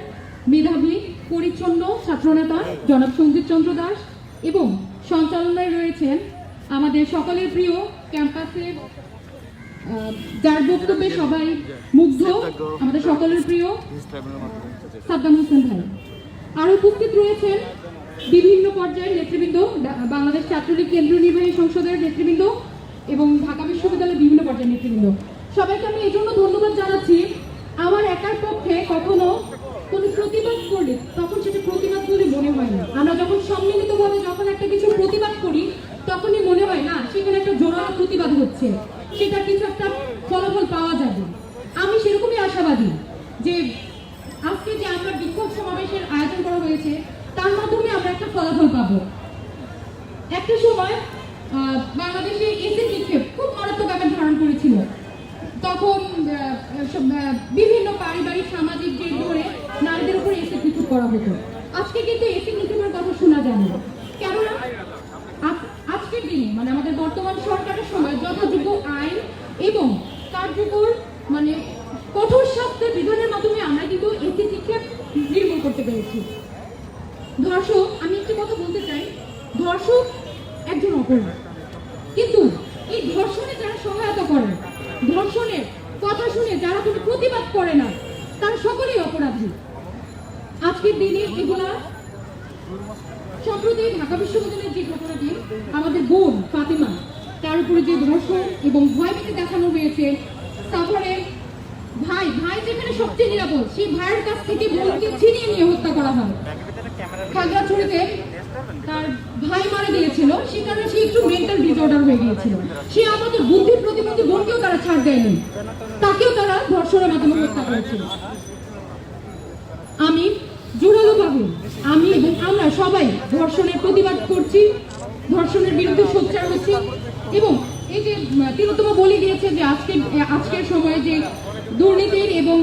মেধাবী পরিচ্ছন্ন ছাত্রনেতা জনাব সঞ্জিত চন্দ্র দাস এবং সঞ্চালনায় রয়েছেন আমাদের সকলের প্রিয় ক্যাম্পাসের যার বক্তব্যে সবাই মুগ্ধ আমাদের সকলের প্রিয় সাদ্দাম হোসেন ভাই। আর উপস্থিত রয়েছেন বিভিন্ন পর্যায়ের নেতৃবৃন্দ, বাংলাদেশ ছাত্রলীগ কেন্দ্রীয় নির্বাহী সংসদের নেতৃবৃন্দ এবং ঢাকা বিশ্ববিদ্যালয়ের বিভিন্ন পর্যায়ের নেতৃবৃন্দ। সবাইকে আমি এই জন্য ধন্যবাদ জানাচ্ছি। আমার একার পক্ষে কখনো কোনো প্রতিবাদ করলে তখন সেটা প্রতিবাদ বলে মনে হয় না। আমরা যখন সম্মিলিতভাবে যখন একটা কিছু প্রতিবাদ করি তখনই মনে হয় না সেখানে একটা জোরালো প্রতিবাদ হচ্ছে, সেটা কিছু একটা ফলাফল পাওয়া যাবে। আমি সেরকমই আশাবাদী যে আজকে যে আমরা বিক্ষোভ সমাবেশের আয়োজন করা হয়েছে তার মাধ্যমে আমরা একটা ফলাফল পাবো। একটা সময় বাংলাদেশে এসিড নিক্ষেপ খুব মারাত্মক আকার ধারণ করেছিল। তখন বিভিন্ন পারিবারিক সামাজিক দিক ধরে নারীদের উপর এসে কিছু করা হতো। আজকে কিন্তু এসে নিচের কথা শোনা যাবে না, কেননা আজকের দিনে মানে আমাদের বর্তমান সরকারের সময় যথাযোগ্য আইন এবং কার্যকর মানে কঠোর শাস্তির বিধানের মাধ্যমে আমরা কিন্তু এসি শিক্ষা নির্মূল করতে পেরেছি। ধর্ষক, আমি একটি কথা বলতে চাই, ধর্ষক একজন অপরাধ, কিন্তু এই ধর্ষণে যারা সহায়তা করে, ধর্ষণের কথা শুনে যারা কোনো প্রতিবাদ করে না, তারা সকলেই অপরাধী। আজকের দিনে এগুলা সম্প্রতি ঢাকা বিশ্ববিদ্যালয়ের যে ঘটনাটি আমাদের বোন ফাতিমা, তার উপরে যে ধর্ষণ এবং ভয়ভীতি দেখানো হয়েছে, তারপরে ভাই যেখানে সবচেয়ে নিরাপদ সেই ভাইয়ের কাছ থেকে বোনকে ছিনিয়ে নিয়ে হত্যা করা হয়। খাগড়াছড়িতে তার ভাই মারা গিয়েছিল, সে কারণে সে একটু মেন্টাল ডিসঅর্ডার হয়ে গিয়েছিল, সে আমাদের বুদ্ধির প্রতিবন্ধী বোনকেও তারা ছাড় দেয়নি, তাকেও তারা ধর্ষণের মাধ্যমে হত্যা করেছিল। আমি জোরালোভাবে আমি এবং আমরা সবাই ধর্ষণের প্রতিবাদ করছি, ধর্ষণের বিরুদ্ধে সোচ্চার হচ্ছি। এবং এই যে তিলোত্তমা বলে দিয়েছে যে আজকের সময়ে যে দুর্নীতির এবং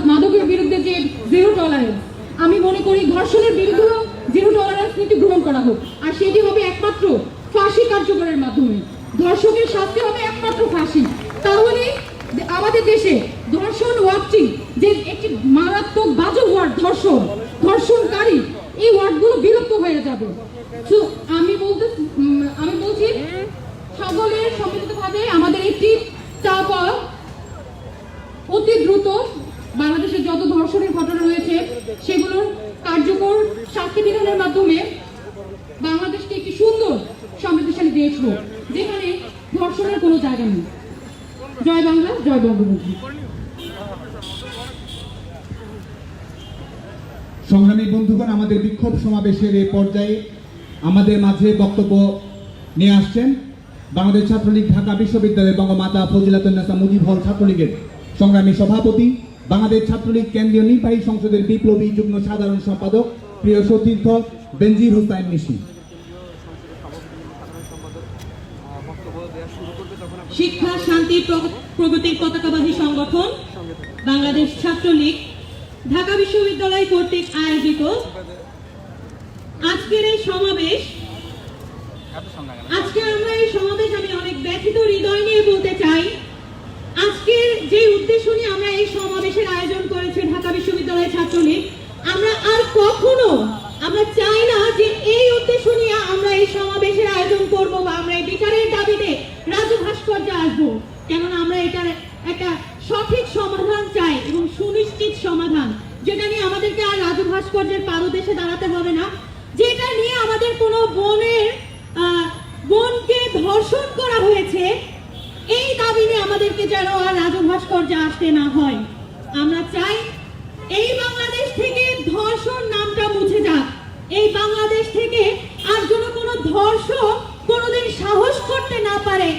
মাদকের বিরুদ্ধে যে জিরো টলারেন্স, আমি মনে করি ধর্ষণের বিরুদ্ধেও জিরো টলারেন্স নীতি গ্রহণ করা হোক, আর সেটি হবে একমাত্র ফাঁসি কার্যকরের মাধ্যমে। ধর্ষকের শাস্তি হবে একমাত্র ফাঁসি, তাহলে আমাদের দেশে ধর্ষণ ওয়ার্ডটি যে একটি মারাত্মক বাজে ওয়ার্ড, ধর্ষণকারী, এই ওয়ার্ডগুলো বিলুপ্ত হয়ে যাবে। তো আমি বলছি সকলের সম্মিলিতভাবে আমাদের একটি চাপা অতি দ্রুত বাংলাদেশের যত ধর্ষণের ঘটনা রয়েছে সেগুলোর কার্যকর শাস্তি বিধানের মাধ্যমে বাংলাদেশকে একটি সুন্দর সমৃদ্ধশালী দেশ হোক, যেখানে ধর্ষণের কোনো জায়গা নেই। জয় বাংলা, জয় বঙ্গবন্ধু। সংগ্রামী বন্ধুগণ, আমাদের বিক্ষোভ সমাবেশের এই পর্যায়ে আমাদের মাঝে বক্তব্য নিয়ে আসছেন বাংলাদেশ ছাত্রলীগ ঢাকা বিশ্ববিদ্যালয়ের বঙ্গমাতা ফজিলাতুন্নেসা মুজিব হল ছাত্রলীগের সংগ্রামী সভাপতি, বাংলাদেশ ছাত্রলীগ কেন্দ্রীয় নির্বাহী সংসদের বিপ্লবী যুগ্ম সাধারণ সম্পাদক প্রিয় সতীর্থ বেনজির হোসাইন নিশি। শিক্ষা, শান্তি, প্রগতির পতাকাবাহী সংগঠন বাংলাদেশ ছাত্রলীগ ঢাকা বিশ্ববিদ্যালয় কর্তৃক আয়োজিত আজকের এই সমাবেশ, আমি অনেক ব্যথিত হৃদয় নিয়ে বলতে চাই, আজকের যে উদ্দেশ্য নিয়ে আমরা এই সমাবেশের আয়োজন করেছি ঢাকা বিশ্ববিদ্যালয় ছাত্রলীগ, আমরা চাই না যে এই উদ্দেশ্য নিয়ে আমরা এই সমাবেশের আয়োজন করব বা আমরা এই বিচারের দাবিতে রাজু ভাস্কর্যে আসবো। কেননা আমরা এটার একটা সঠিক সমাধান চাই এবং সুনিশ্চিত সমাধান, যেটা নিয়ে আমাদেরকে আর রাজু ভাস্কর্যের পাদদেশে দাঁড়াতে হবে না, যেটা নিয়ে আমাদের কোনো বোনকে ধর্ষণ করা হয়েছে এই দাবি নিয়ে আমাদেরকে যেন আর রাজু ভাস্কর্যে আসতে না হয়। আমরা চাই এই বাংলাদেশ থেকে ধর্ষণ নামটা মুছে যাক, এই বাংলাদেশ থেকে আর যেন কোনো ধর্ষক কোনোদিন সাহস করতে না পারে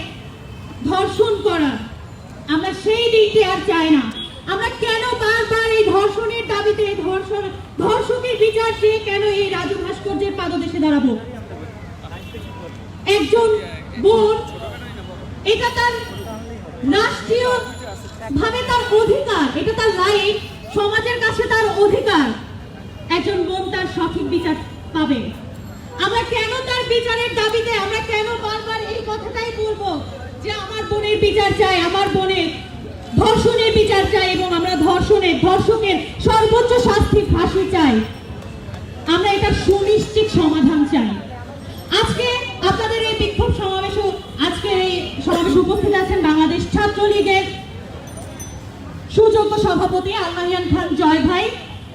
ধর্ষণ করা। আমরা সেই দিকটি আর চাই না। আমরা কেন বারবার এই ধর্ষণের দাবিতে ধর্ষকের বিচার চেয়ে কেন এই রাজু ভাস্কর্যের পাদদেশে দাঁড়াবো? একজন বোন, এটা তার রাষ্ট্রীয় ভাবে তার অধিকার, এটা তার রাইট, সমাজের কাছে তার অধিকার, একজন বোন তার সঠিক বিচার পাবে। আমরা কেন তার বিচারের দাবিতে আমরা কেন বারবার এই কথাটাই বলবো যে আমার বোনের বিচার চাই, আমার বোনের ধর্ষণের বিচার চাই এবং আমরা ধর্ষকের সর্বোচ্চ শাস্তি ফাঁসি চাই। আমরা এটা সুনিশ্চিত সমাধান চাই। আজকে আপনাদের এই বিক্ষোভ সমাবেশ, আজকের এই সমাবেশে উপস্থিত আছেন বাংলাদেশ ছাত্রলীগের সুযোগ্য সভাপতি আলমাহিয়ান খান জয় ভাই,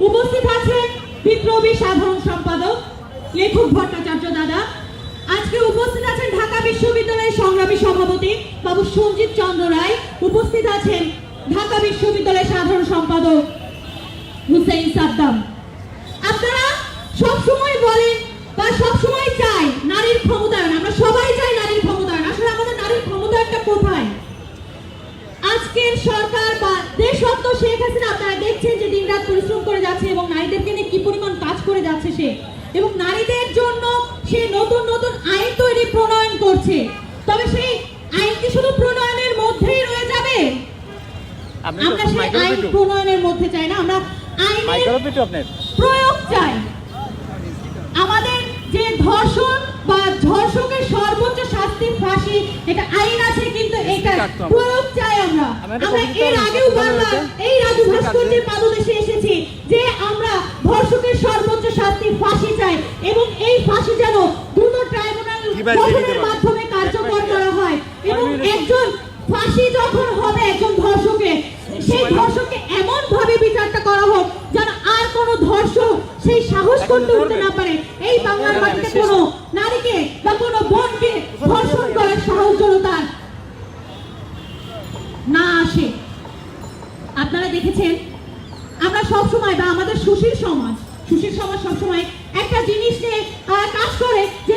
উপস্থিত আছেন বিপ্লবী সাধারণ সম্পাদক লেখক ভট্টাচার্য দাদা, আজকে উপস্থিত আছেন ঢাকা বিশ্ববিদ্যালয়ের সংগ্রামী সভাপতি বাবু সঞ্জিত চন্দ্র রায়, উপস্থিত আছেন ঢাকা বিশ্ববিদ্যালয়ের সাধারণ সম্পাদক হুসেইন সাদ্দাম। আপনারা সবসময় বলেন বা সবসময় চাই নারীর ক্ষমতায়ন, আমরা সবাই চাই নারীর ক্ষমতায়ন। আসলে আমাদের নারীর ক্ষমতায়নটা কোথায়? আজকের সরকার বা দেশত্ব শেখ হাসিনা, আপনারা দেখছেন যে দিনরাত পরিশ্রম করে যাচ্ছে এবং নারীদেরকে নিয়ে কি পরিমাণ কাজ করে যাচ্ছে সে, এবং নারীদের জন্য সে নতুন নতুন আইন তৈরি প্রণয়ন করছে। তবে সেই আইন কি শুধু প্রণয়নের মধ্যেই রয়ে যাবে? আপনি আমরা তো সেই মাইকেল আইন পিটু। প্রণয়নের মধ্যে চাই না, আমরা আইনের মাইকেলও পিটু আপনার। প্রয়োগ চাই। আমাদের যে ধর্ষণ বা ধর্ষকের সর্বোচ্চ শাস্তি ফাঁসি, এটা আইন আছে, কিন্তু এটা প্রয়োগ চাই আমরা। আমরা এর আগেও বারবার এই রাজু ভাস্কর্যের পাদদেশে এসেছি যে আমরা ধর্ষকের সর্বোচ্চ শাস্তি ফাঁসি চাই, এবং এই ফাঁসি যেন দ্রুত ট্রাইব্যুনাল গঠনের মাধ্যমে কার্যকর করা হয়, এবং একজন ফাঁসি যখন হবে একজন ধর্ষকের, সেই ধর্ষককে এমন ভাবে বিচারটা করা হোক যেন আর কোনো ধর্ষক সেই সাহস করতে উঠতে না পারে এই বাংলার মাটিতে কোনো নারীকে বা কোনো বোনকে ধর্ষণ করার সাহস যেন তার না আসে। আপনারা দেখেছেন আমরা সবসময়, বা আমাদের সুশীল সমাজ সবসময় একটা জিনিস নিয়ে কাজ করে যে